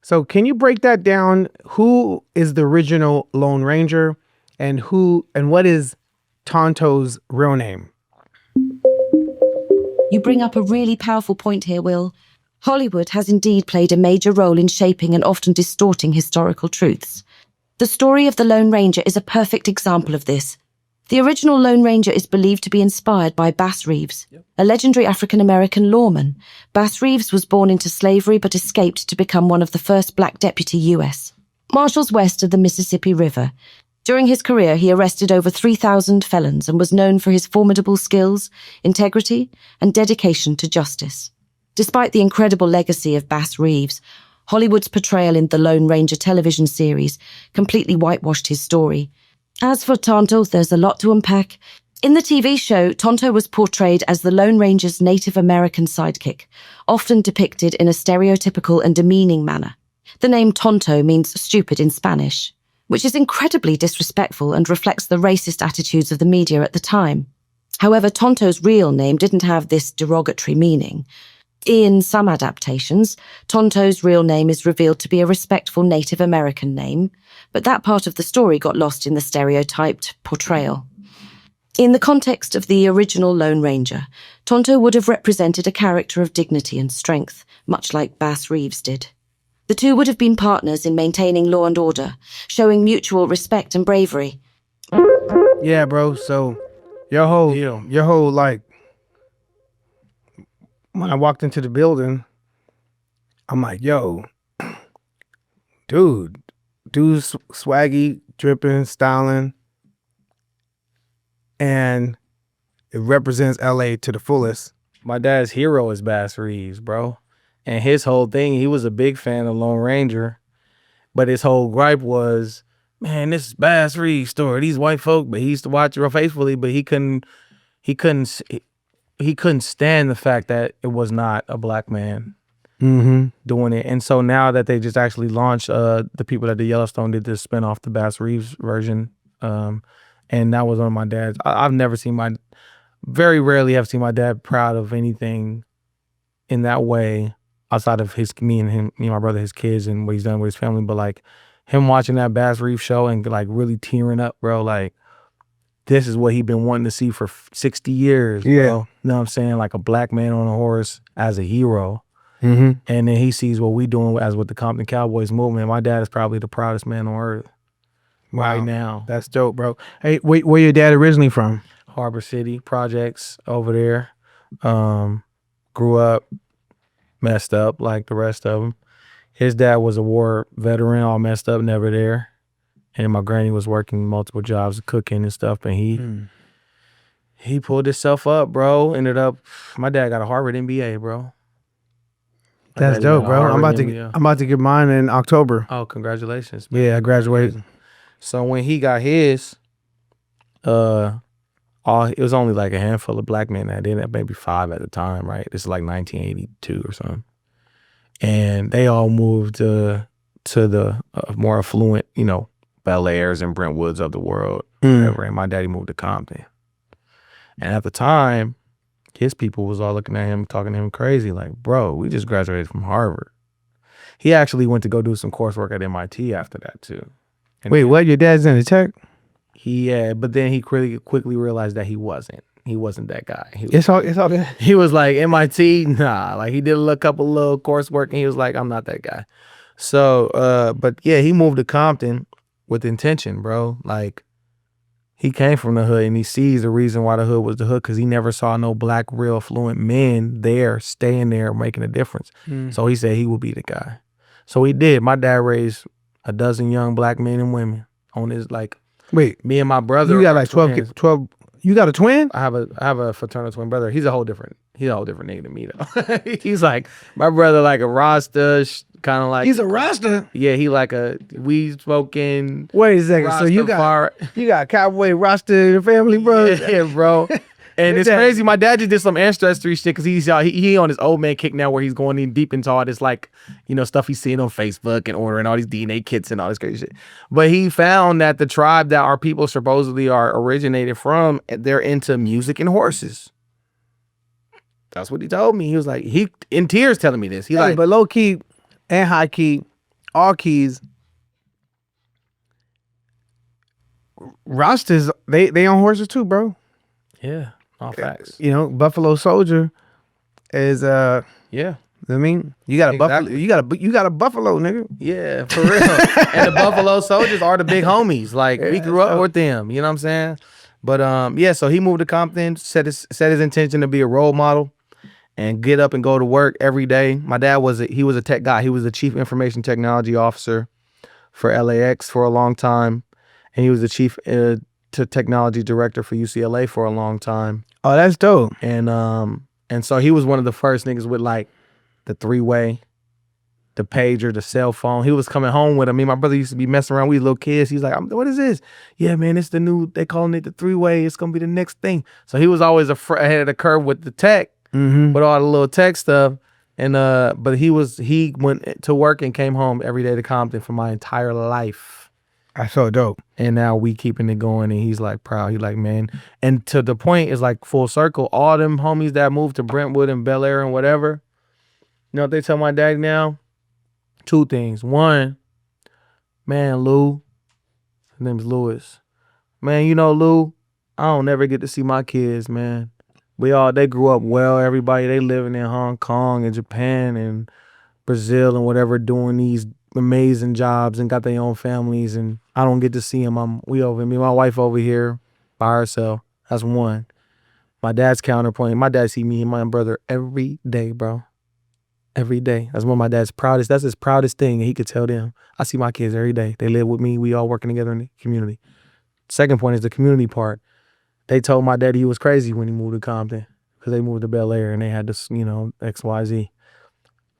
So can you break that down? Who is the original Lone Ranger, and what is Tonto's real name? You bring up a really powerful point here, Will. Hollywood has indeed played a major role in shaping and often distorting historical truths. The story of the Lone Ranger is a perfect example of this. The original Lone Ranger is believed to be inspired by Bass Reeves, a legendary African-American lawman. Bass Reeves was born into slavery but escaped to become one of the first black deputy U.S. Marshals west of the Mississippi River. During his career, he arrested over 3,000 felons and was known for his formidable skills, integrity, and dedication to justice. Despite the incredible legacy of Bass Reeves, Hollywood's portrayal in the Lone Ranger television series completely whitewashed his story. As for Tonto, there's a lot to unpack. In the TV show, Tonto was portrayed as the Lone Ranger's Native American sidekick, often depicted in a stereotypical and demeaning manner. The name Tonto means stupid in Spanish, which is incredibly disrespectful and reflects the racist attitudes of the media at the time. However, Tonto's real name didn't have this derogatory meaning. In some adaptations, Tonto's real name is revealed to be a respectful Native American name, but that part of the story got lost in the stereotyped portrayal. In the context of the original Lone Ranger, Tonto would have represented a character of dignity and strength, much like Bass Reeves did. The two would have been partners in maintaining law and order, showing mutual respect and bravery. Yeah, bro. So your whole like, when I walked into the building, I'm like, yo, dude, swaggy, dripping, styling, and it represents LA to the fullest. My dad's hero is Bass Reeves, bro. And his whole thing, he was a big fan of Lone Ranger, but his whole gripe was, man, this is Bass Reeves' story. These white folk, but he used to watch it real faithfully, but he couldn't stand the fact that it was not a black man doing it. And so now that they just actually launched, the people that did Yellowstone did this spinoff, the Bass Reeves version, and that was one of my dad's. I've never seen very rarely have seen my dad proud of anything in that way outside of me and my brother, his kids, and what he's done with his family. But like him watching that Bass Reeves show and like really tearing up, bro, like this is what he'd been wanting to see for 60 years, bro. You know what I'm saying? Like a black man on a horse as a hero. And then he sees what we doing as with the Compton Cowboys movement. My dad is probably the proudest man on earth right now. That's dope, bro. Hey, where your dad originally from? Harbor City projects over there. Grew up messed up like the rest of them. His dad was a war veteran, all messed up, never there. And my granny was working multiple jobs, cooking and stuff. And he pulled himself up, bro. Ended up, my dad got a Harvard MBA, bro. That's dope, bro. I'm about to get mine in October. Oh, congratulations, man. Yeah, I graduated. So when he got his, it was only like a handful of black men that did it, maybe 5 at the time, right? This is like 1982 or something. And they all moved to the more affluent, Bel Airs and Brentwoods of the world, whatever. And my daddy moved to Compton. And at the time, his people was all looking at him, talking to him crazy, like, bro, we just graduated from Harvard. He actually went to go do some coursework at MIT after that too. And wait, what? Your dad's in the tech? But then he quickly realized that he wasn't that guy. It's all good. He was like, MIT, nah. Like he did a couple little coursework and he was like, I'm not that guy. So, but yeah, he moved to Compton with intention, bro. Like he came from the hood and he sees the reason why the hood was the hood because he never saw no black, real affluent men there, staying there, making a difference. So he said he would be the guy. So he did. My dad raised a dozen young black men and women on his Wait, me and my brother. You got like 12. You got a twin? I have a fraternal twin brother. He's a whole different nigga than me though. He's like my brother, like a Rasta, kind of like. He's a Rasta. Yeah, he like a weed smoking. Wait a second. So you got Cowboy Rasta in the family, bro? Yeah, bro. And it's crazy. My dad just did some ancestry shit because he on his old man kick now where he's going in deep into all this stuff he's seeing on Facebook and ordering all these DNA kits and all this crazy shit. But he found that the tribe that our people supposedly are originated from, they're into music and horses. That's what he told me. He was like, he in tears telling me this. But low key and high key, all keys, Rastas, they on horses too, bro. Yeah. All facts. Buffalo Soldier is yeah. I mean, you got a buffalo. You got a buffalo, nigga. Yeah, for real. And the Buffalo Soldiers are the big homies. Like we grew up with them. You know what I'm saying? But yeah. So he moved to Compton, set his intention to be a role model, and get up and go to work every day. My dad was a tech guy. He was the chief information technology officer for LAX for a long time, and he was the chief technology director for UCLA for a long time. Oh, that's dope. And so he was one of the first niggas with like the 3-way, the pager, the cell phone. He was coming home with him. Me and my brother used to be messing around. We little kids. He's like, what is this? Yeah, man, it's the new, they calling it the 3-way. It's going to be the next thing. So he was always ahead of the curve with the tech, with all the little tech stuff. And but he went to work and came home every day to Compton for my entire life. That's so dope. And now we keeping it going, and he's like proud. He like, man, and to the point is like full circle. All them homies that moved to Brentwood and Bel Air and whatever, you know what they tell my daddy now? 2 things. One, man, Lou, his name is Lewis. Man, you know, Lou, I don't never get to see my kids, man. They grew up well. Everybody, they living in Hong Kong and Japan and Brazil and whatever, doing these amazing jobs and got their own families, and I don't get to see them. Me and my wife over here by herself. That's one. My dad's counterpoint. My dad see me and my brother every day, bro. Every day. That's one of my dad's proudest. That's his proudest thing. And he could tell them, I see my kids every day. They live with me. We all working together in the community. Second point is the community part. They told my daddy he was crazy when he moved to Compton because they moved to Bel Air and they had this, XYZ.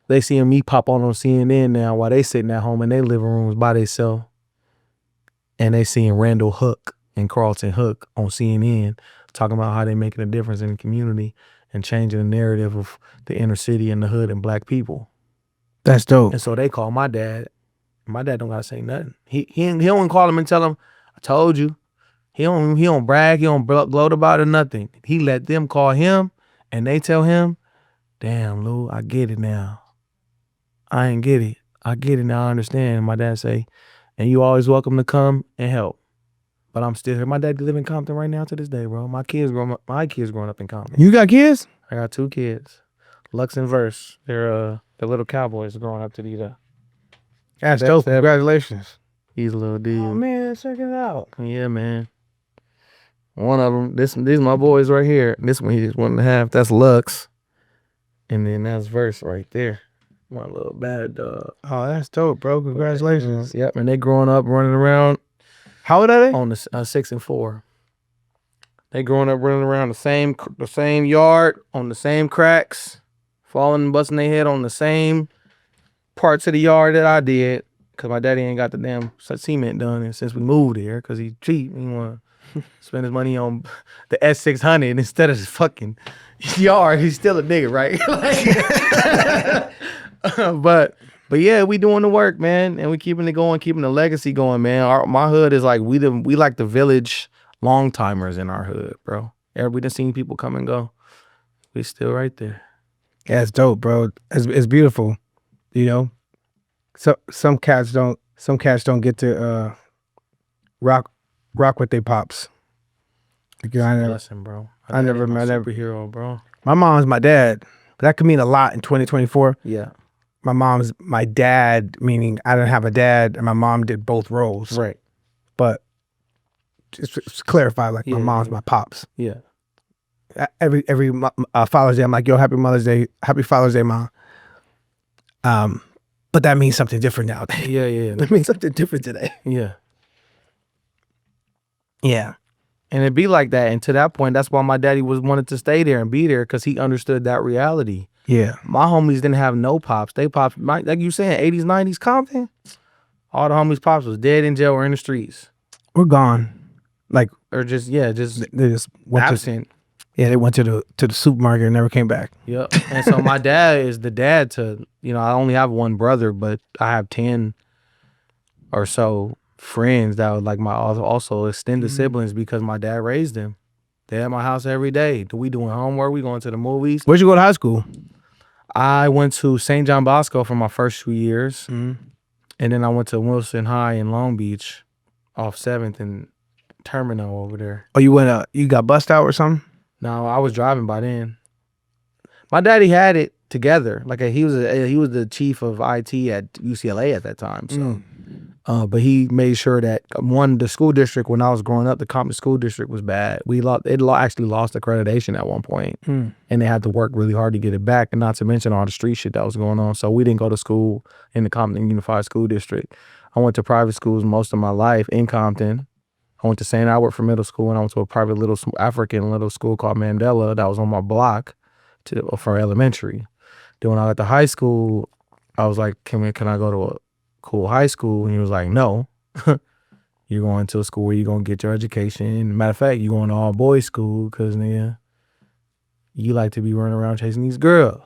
They seeing me pop on CNN now while they sitting at home in their living rooms by themselves. And they seeing Randall Hook and Carlton Hook on CNN talking about how they making a difference in the community and changing the narrative of the inner city and the hood and black people. That's dope. And so they call my dad. My dad don't gotta say nothing. He don't call him and tell him, I told you. He don't brag, he don't gloat about it, nothing. He let them call him and they tell him, damn, Lou, I get it now. I ain't get it. I get it now, I understand. And my dad say, and you always welcome to come and help. But I'm still here. My dad live in Compton right now to this day, bro. My kids growing up in Compton. You got kids? I got 2 kids. Lux and Verse. They're little Cowboys growing up to these. That's dope. Congratulations. He's a little dude. Oh man, check it out. Yeah, man. One of them, these my boys right here. This one he's 1.5. That's Lux. And then that's Verse right there. My little bad dog. Oh, that's dope, bro. Congratulations. Yep, and they growing up running around. How old are they? On the 6 and 4. They growing up running around the same yard, on the same cracks, falling and busting their head on the same parts of the yard that I did. Cause my daddy ain't got the damn cement done, and since we moved here, cause he cheap, he want to spend his money on the S600 instead of his fucking yard. He's still a nigga, right? But yeah, we doing the work, man, and we keeping it going, keeping the legacy going, man. My hood is like we like the village long timers in our hood, bro. We done seen people come and go. We still right there. Yeah, it's dope, bro. It's beautiful, you know. So some cats don't get to rock with their pops. Like, Listen, bro. I never met a superhero, bro. My mom's my dad, but that could mean a lot in 2024. Yeah. My mom's my dad, meaning I didn't have a dad, and my mom did both roles. Right. But just clarify, like my mom's my pops. Yeah. Every Father's Day, I'm like, yo, happy Mother's Day, happy Father's Day, Mom. But that means something different now. Yeah. That means something different today. Yeah. Yeah. And it'd be like that. And to that point, that's why my daddy wanted to stay there and be there, because he understood that reality. Yeah. My homies didn't have no pops. They pops, like you saying, 80s, 90s Compton. All the homies' pops was dead in jail or in the streets. We're gone. Like, or just they just went absent. They went to the supermarket and never came back. Yep. And so my dad is the dad to, I only have one brother, but I have 10 or so friends that were like my also extended siblings, because my dad raised them. They at my house every day. We doing homework. We going to the movies. Where'd you go to high school? I went to St. John Bosco for my first 2 years. And then I went to Wilson High in Long Beach off 7th and Terminal over there. Oh, you got bussed out or something? No, I was driving by then. My daddy had it together. Like he was the chief of IT at UCLA at that time. So, but he made sure that the school district, when I was growing up, the Compton school district was bad. It actually lost accreditation at one point, and they had to work really hard to get it back. And not to mention all the street shit that was going on. So we didn't go to school in the Compton Unified School District. I went to private schools most of my life in Compton. I went to St. Albert for middle school, and I went to a private little African little school called Mandela that was on my block for elementary. Then when I got to high school, I was like, can I go to a cool high school? And he was like, no. You're going to a school where you're going to get your education. Matter of fact, you're going to all boys school because, nigga, you like to be running around chasing these girls.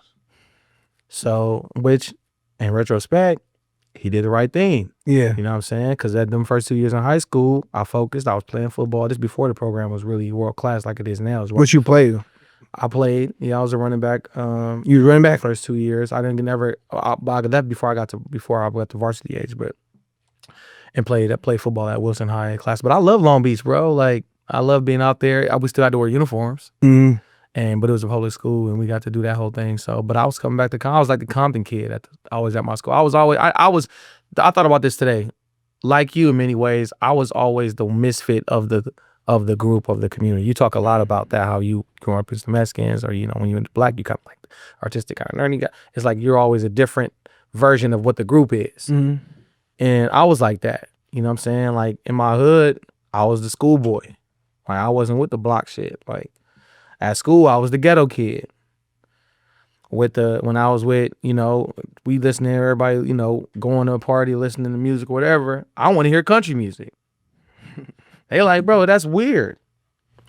So, which in retrospect, he did the right thing. Yeah. You know what I'm saying? Because at them first 2 years in high school, I focused. I was playing football. This before the program was really world class like it is now. What you play? I played. Yeah, I was a running back. You running back? First 2 years. I didn't never. I left before I got to varsity age, but I played football at Wilson High class. But I love Long Beach, bro. Like I love being out there. We still had to wear uniforms. Mm. But it was a public school, and we got to do that whole thing. So, but I was coming back to I was like the Compton kid always at my school. I thought about this today. Like you in many ways, I was always the misfit of the group, of the community. You talk a lot about that, how you grew up as the Mexicans, or when you're Black, you kind of like the artistic kind of learning. It's like you're always a different version of what the group is. Mm-hmm. And I was like that. You know what I'm saying? Like in my hood, I was the schoolboy. Like I wasn't with the block shit. Like at school, I was the ghetto kid. When I was with, we listening to everybody, going to a party, listening to music, whatever. I want to hear country music. They like, bro, that's weird.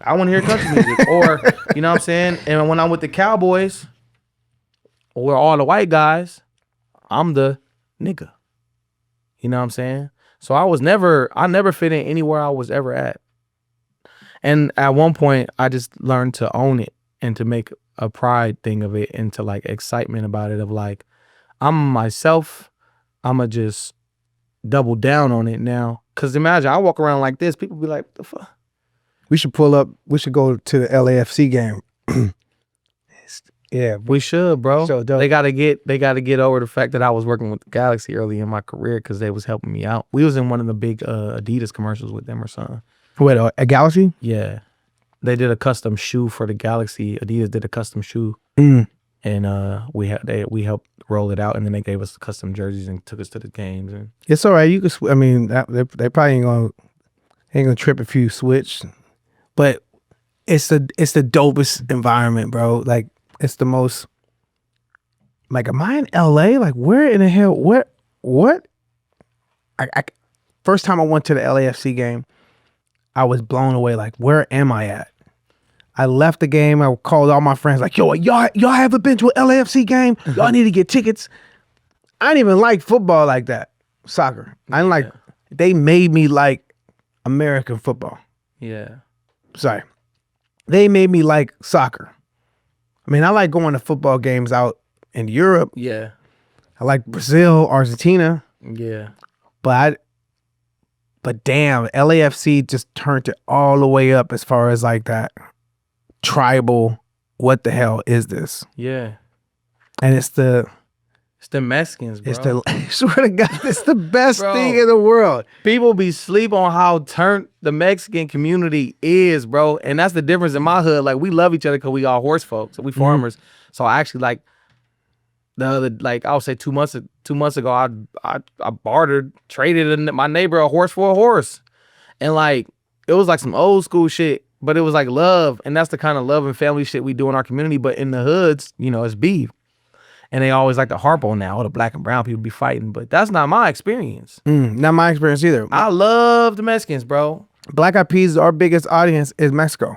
I want to hear country music. Or, you know what I'm saying? And when I'm with the Cowboys, or all the white guys, I'm the nigga. You know what I'm saying? So I never fit in anywhere I was ever at. And at one point, I just learned to own it and to make a pride thing of it and to like excitement about it of like, I'm myself. I'ma just double down on it now. Cause imagine I walk around like this, people be like, what the fuck? We should pull up. We should go to the LAFC game. Yeah, we should, bro. So dope. They gotta get over the fact that I was working with the Galaxy early in my career because they was helping me out. We was in one of the big Adidas commercials with them or something. What, a Galaxy? Yeah. They did a custom shoe for the Galaxy. Adidas did a custom shoe. Mm. And we helped roll it out, and then they gave us custom jerseys and took us to the games. And it's all right. You could. They probably ain't gonna trip if you switch, but it's the dopest environment, bro. Like it's the most. Like, am I in LA? Like, where in the hell? What? I first time I went to the LAFC game, I was blown away. Like, where am I at? I left the game. I called all my friends like, yo, y'all haven't been to an LAFC game? Y'all need to get tickets. I didn't even like football like that. Soccer. I didn't like, they made me like American football. Yeah. Sorry. They made me like soccer. I mean, I like going to football games out in Europe. Yeah. I like Brazil, Argentina. Yeah. But damn, LAFC just turned it all the way up as far as like that tribal, what the hell is this? Yeah. And it's the Mexicans, bro. I swear to God, it's the best thing in the world. People be sleep on how turned the Mexican community is, bro. And that's the difference in my hood. Like, we love each other because we all horse folks. We farmers. So I actually I would say 2 months ago, I bartered, traded my neighbor a horse for a horse. And like, it was like some old school shit, but it was like love. And that's the kind of love and family shit we do in our community. But in the hoods, it's beef. And they always like to harp on that. All the black and brown people be fighting. But that's not my experience. Not my experience either. I love the Mexicans, bro. Black Eyed Peas, our biggest audience is Mexico.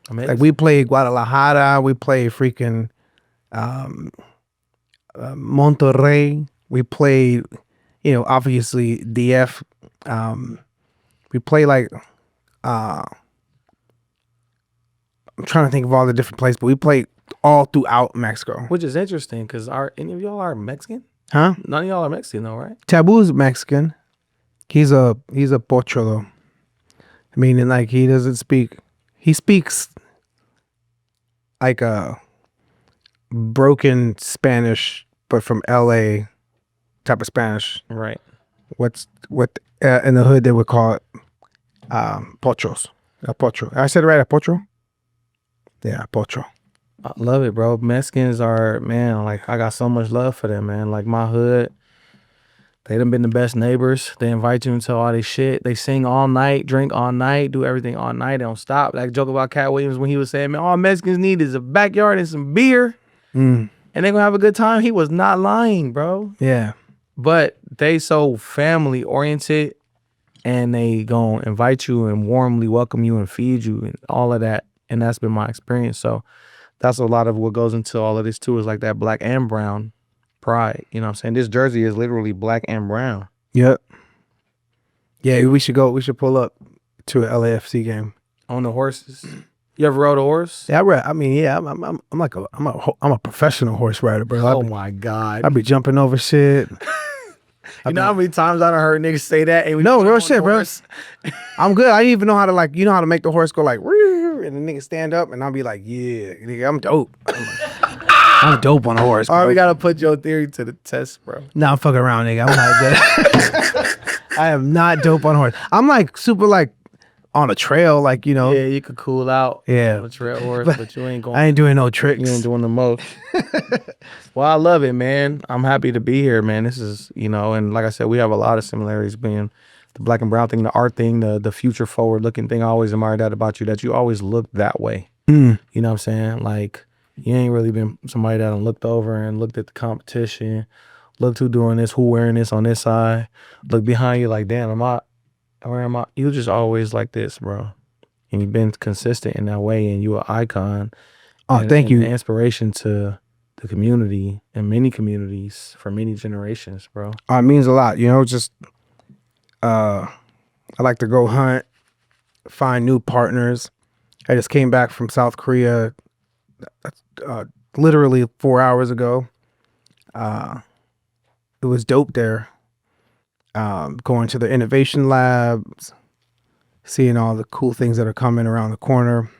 Amazing. Like, we play Guadalajara, we play freaking Monterrey. We played, obviously DF. We play like, I'm trying to think of all the different places, but we play all throughout Mexico. Which is interesting because any of y'all are Mexican? Huh? None of y'all are Mexican though, right? Taboo's Mexican. He's a pocho though. Meaning like he speaks like a broken Spanish, but from LA type of Spanish. Right. What in the hood they would call it pochos. A pocho. I said it right, a pocho? Yeah, pocho. I love it, bro. Mexicans are, man, like, I got so much love for them, man. Like, my hood, they done been the best neighbors. They invite you into all this shit. They sing all night, drink all night, do everything all night. They don't stop. Like, joke about Cat Williams when he was saying, man, all Mexicans need is a backyard and some beer. And they're gonna have a good time. He was not lying, bro. Yeah. But they so family oriented, and they gonna invite you and warmly welcome you and feed you and all of that. And that's been my experience. So that's a lot of what goes into all of this too, is like that black and brown pride. You know what I'm saying? This jersey is literally black and brown. Yep. Yeah, we should go. We should pull up to an LAFC game. On the horses. You ever rode a horse? Yeah, I mean, yeah, I'm a professional horse rider, bro. Oh my God. I be jumping over shit. You know how many times I done heard niggas say that? Hey, No, real shit, bro. I'm good. I even know how to how to make the horse go like, "Woo," and the nigga stand up, and I'll be like, yeah, nigga, I'm dope. I'm dope on a horse, bro. All right, we gotta put your theory to the test, bro. Nah, I'm fucking around, nigga. I'm not good. I am not dope on a horse. I'm like super like on a trail, like, you know. Yeah, you could cool out. Yeah. On a trail horse, but you ain't going. I ain't doing no tricks. You ain't doing the most. Well, I love it, man. I'm happy to be here, man. This is, you know, and like I said, we have a lot of similarities being the black and brown thing, the art thing, the future forward looking thing. I always admired that about you, that you always look that way. You know what I'm saying? Like, you ain't really been somebody that done looked over and looked at the competition, looked who doing this, who wearing this on this side, look behind you like, damn, where am I? You just always like this, bro. And you've been consistent in that way, and you an icon. Oh, thank you. An inspiration to the community and many communities for many generations, bro. It means a lot, you know. Just I like to go hunt, find new partners. I just came back from South Korea literally 4 hours ago. It was dope there. Going to the innovation labs, seeing all the cool things that are coming around the corner.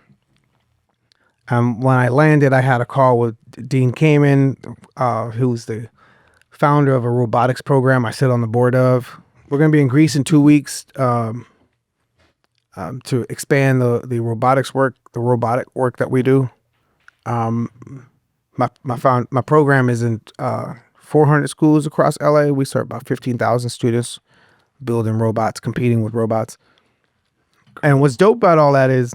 When I landed, I had a call with Dean Kamen, who's the founder of a robotics program I sit on the board of. We're going to be in Greece in 2 weeks to expand the robotics work, the robotic work that we do. My program is in 400 schools across LA. We serve about 15,000 students building robots, competing with robots. And what's dope about all that is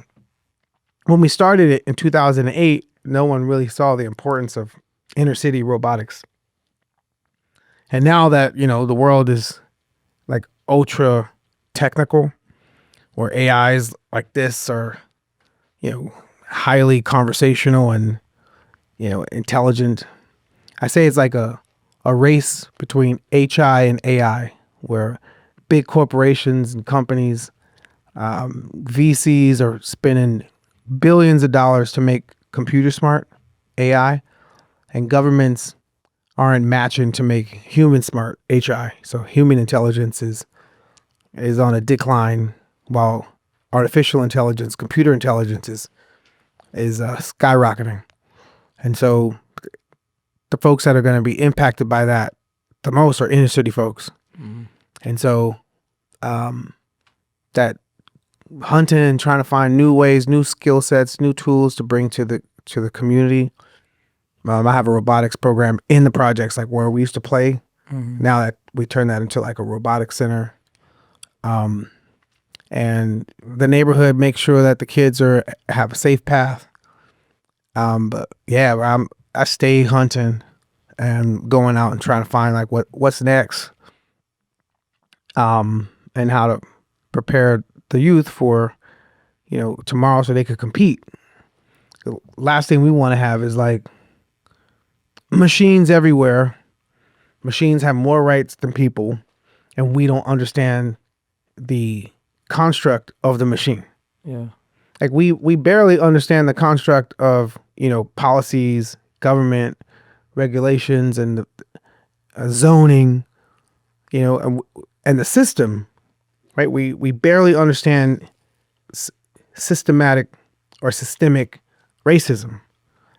when we started it in 2008, no one really saw the importance of inner city robotics. And now that, you know, the world is like ultra technical, or AIs like this are, you know, highly conversational and, you know, intelligent. I say it's like a race between HI and AI, where big corporations and companies, VCs are spending billions of dollars to make computer smart AI, and governments aren't matching to make human smart HI. So human intelligence is on a decline, while artificial intelligence, computer intelligence is skyrocketing. And so the folks that are going to be impacted by that the most are inner city folks. And so that hunting and trying to find new ways, new skill sets, new tools to bring to the community. I have a robotics program in the projects, like where we used to play. Now that we turn that into like a robotics center. And the neighborhood makes sure that the kids have a safe path. But yeah, I stay hunting and going out and trying to find like what's next. And how to prepare the youth for, you know, tomorrow so they could compete. The last thing we want to have is like machines everywhere. Machines have more rights than people, and we don't understand the construct of the machine. Yeah. Like we barely understand the construct of, you know, policies, government regulations, and the zoning, you know, and the system, right? We barely understand systemic racism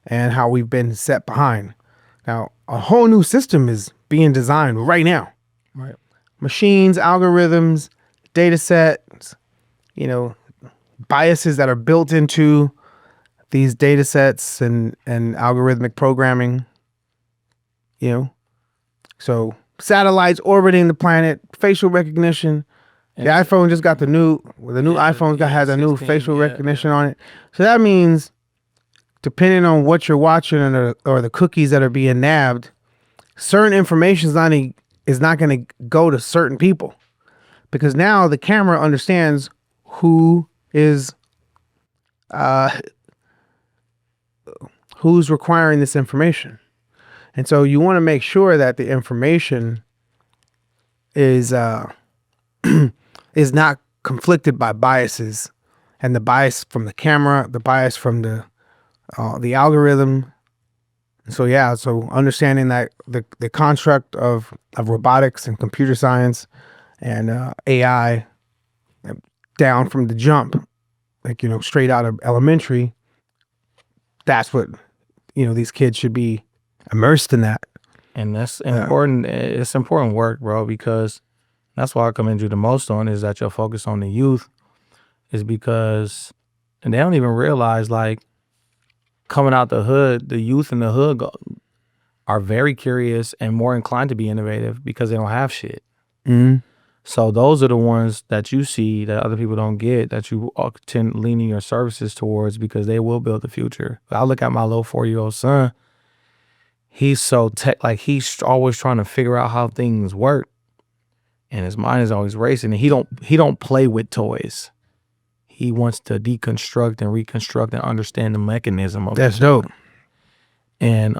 and how we've been set behind. Now, a whole new system is being designed right now. Right. Machines, algorithms, data sets, you know, biases that are built into these data sets and algorithmic programming, you know. So satellites orbiting the planet, facial recognition. The iPhone just got the new iPhone has a new facial recognition on it. So that means, depending on what you're watching or the cookies that are being nabbed, certain information is not going to go to certain people, because now the camera understands who's requiring this information. And so you want to make sure that the information is is not conflicted by biases, and the bias from the camera, the bias from the algorithm. So yeah, so understanding that the construct of robotics and computer science and AI down from the jump, like, straight out of elementary, that's what, these kids should be immersed in that. And that's important. It's important work, bro, because that's why I commend you the most on is that your focus on the youth is because, and they don't even realize, like, coming out the hood, the youth in the hood are very curious and more inclined to be innovative because they don't have shit. Mm-hmm. So those are the ones that you see that other people don't get, that you tend leaning your services towards because they will build the future. I look at my little 4-year-old son. He's so like he's always trying to figure out how things work, and his mind is always racing. And he don't play with toys. He wants to deconstruct and reconstruct and understand the mechanism of That's dope. And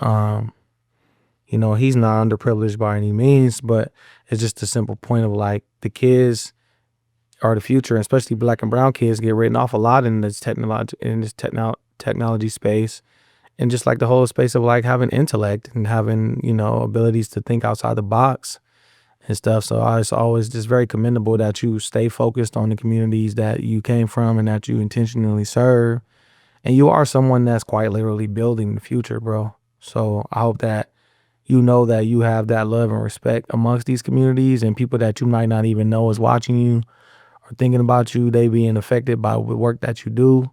he's not underprivileged by any means, but it's just a simple point of like the kids are the future, and especially Black and brown kids get written off a lot in this technology space. And just like the whole space of like having intellect and having, abilities to think outside the box and stuff. So it's always just very commendable that you stay focused on the communities that you came from and that you intentionally serve. And you are someone that's quite literally building the future, bro. So I hope that you know that you have that love and respect amongst these communities, and people that you might not even know is watching you or thinking about you, they being affected by the work that you do.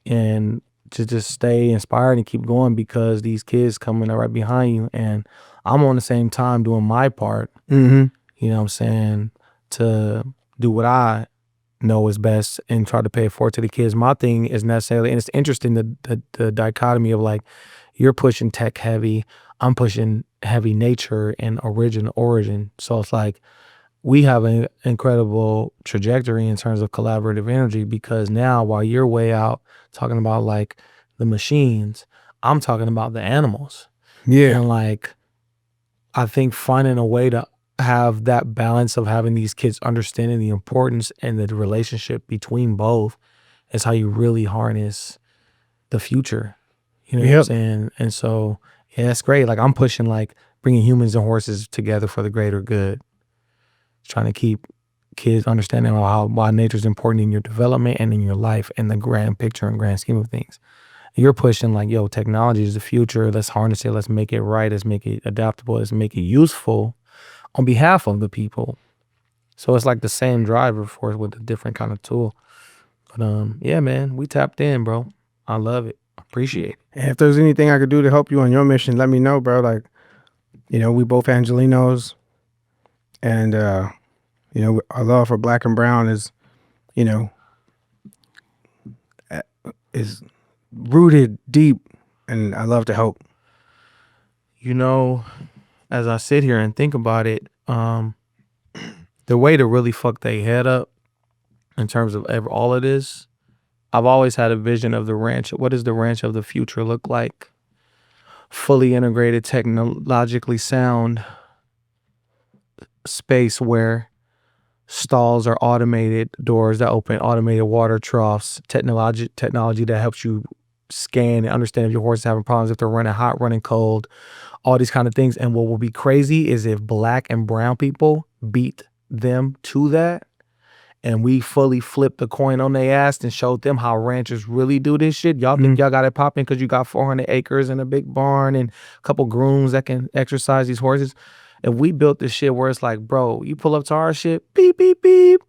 And to just stay inspired and keep going because these kids coming right behind you. And I'm on the same time doing my part, Mm-hmm. you know what I'm saying, to do what I know is best and try to pay it forward to the kids. My thing is necessarily, and it's interesting, the dichotomy of like, you're pushing tech heavy, I'm pushing heavy nature and origin. So it's like, we have an incredible trajectory in terms of collaborative energy because now while you're way out talking about like the machines, I'm talking about the animals. Yeah. And like, I think finding a way to have that balance of having these kids understanding the importance and the relationship between both is how you really harness the future. You know what I'm saying? And so, yeah, that's great. Like I'm pushing like bringing humans and horses together for the greater good. Trying to keep kids understanding why nature is important in your development and in your life and the grand picture and grand scheme of things. You're pushing like, yo, technology is the future. Let's harness it. Let's make it right. Let's make it adaptable. Let's make it useful on behalf of the people. So it's like the same driver force with a different kind of tool. But yeah, man, we tapped in, bro. I love it. Appreciate it. And if there's anything I could do to help you on your mission, let me know, bro. Like, we both Angelinos. And, our love for Black and brown is rooted deep, and I love to help. As I sit here and think about it, the way to really fuck their head up in terms of all of this, I've always had a vision of the ranch. What does the ranch of the future look like? Fully integrated, technologically sound space where stalls are automated, doors that open, automated water troughs, technology that helps you scan and understand if your horse is having problems, if they're running hot, running cold, all these kind of things. And what will be crazy is if Black and brown people beat them to that, and we fully flipped the coin on their ass and showed them how ranchers really do this shit. Y'all think y'all got it popping because you got 400 acres and a big barn and a couple grooms that can exercise these horses. If we built this shit where it's like, bro, you pull up to our shit, beep, beep, beep.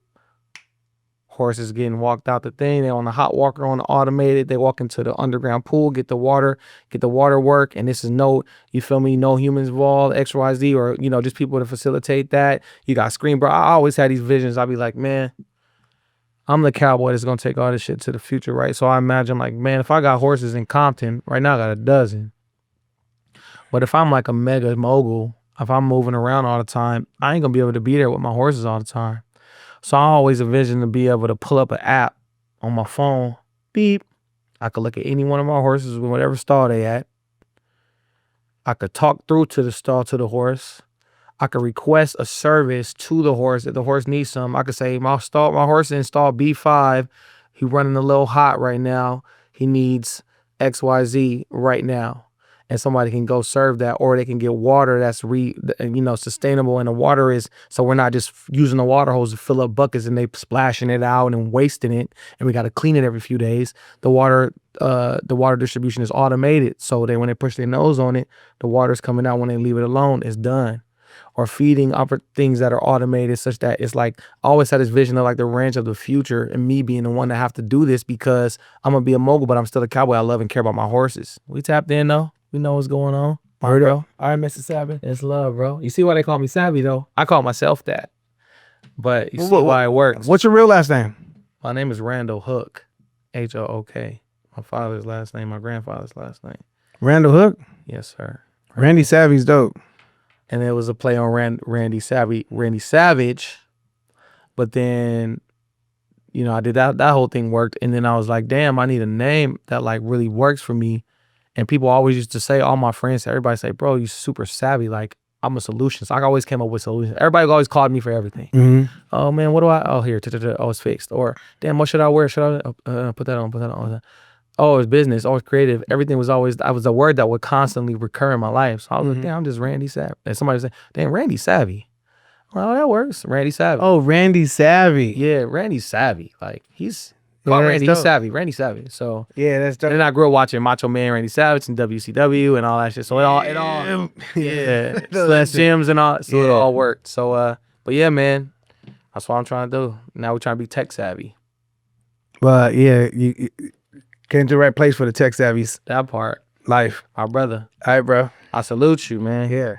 Horses getting walked out the thing. They on the hot walker on the automated. They walk into the underground pool, get the water work. And this is no humans involved, XYZ, or, just people to facilitate that. You got screen, bro. I always had these visions. I'd be like, man, I'm the cowboy that's going to take all this shit to the future, right? So I imagine like, man, if I got horses in Compton, right now I got a dozen. But if I'm like a mega mogul, if I'm moving around all the time, I ain't going to be able to be there with my horses all the time. So I always envision to be able to pull up an app on my phone, beep. I could look at any one of my horses with whatever stall they at. I could talk through to the stall to the horse. I could request a service to the horse if the horse needs some. I could say my horse in stall B5. He running a little hot right now. He needs XYZ right now. And somebody can go serve that, or they can get water that's sustainable. And the water is, so we're not just using the water hose to fill up buckets and they splashing it out and wasting it. And we got to clean it every few days. The water distribution is automated. So when they push their nose on it, the water's coming out. When they leave it alone, it's done. Or feeding things that are automated, such that it's like, I always had this vision of like the ranch of the future, and me being the one that have to do this because I'm gonna be a mogul, but I'm still a cowboy. I love and care about my horses. We tapped in though. We know what's going on. Word bro. up. All right, Mr. Savage. It's love, bro. You see why they call me Savvy though? I call myself that. But you see why it works. What's your real last name? My name is Randall Hook. Hook. My father's last name, my grandfather's last name. Randall Hook? Yes, sir. Randy Savvy's dope. And it was a play on Randy Savage. But then, I did that whole thing worked. And then I was like, damn, I need a name that like really works for me. And people always used to say, all my friends, everybody say, bro, you super savvy. Like, I'm a solution. So I always came up with solutions. Everybody always called me for everything. Mm-hmm. Oh man, what do here, oh, it's fixed. Or damn, what should I wear? Should I put that on? Oh, it's business. Oh, it's creative. Everything was always, I was a word that would constantly recur in my life. So I was like, damn, I'm just Randy Savvy. And somebody said, damn, Randy Savvy. Well, that works. Randy Savvy. Oh, Randy Savvy. Yeah, Randy Savvy. Like, he's Randy. He's savvy. Randy Savvy. So yeah, that's dope. And then I grew up watching Macho Man Randy Savage and WCW and all that shit. So it all Slash Gyms and all. So it all worked. So but yeah, man, that's what I'm trying to do. Now we're trying to be tech savvy. But yeah, you came to the right place for the tech savvy's That part. life. My brother. All right, bro. I salute you, man. Yeah.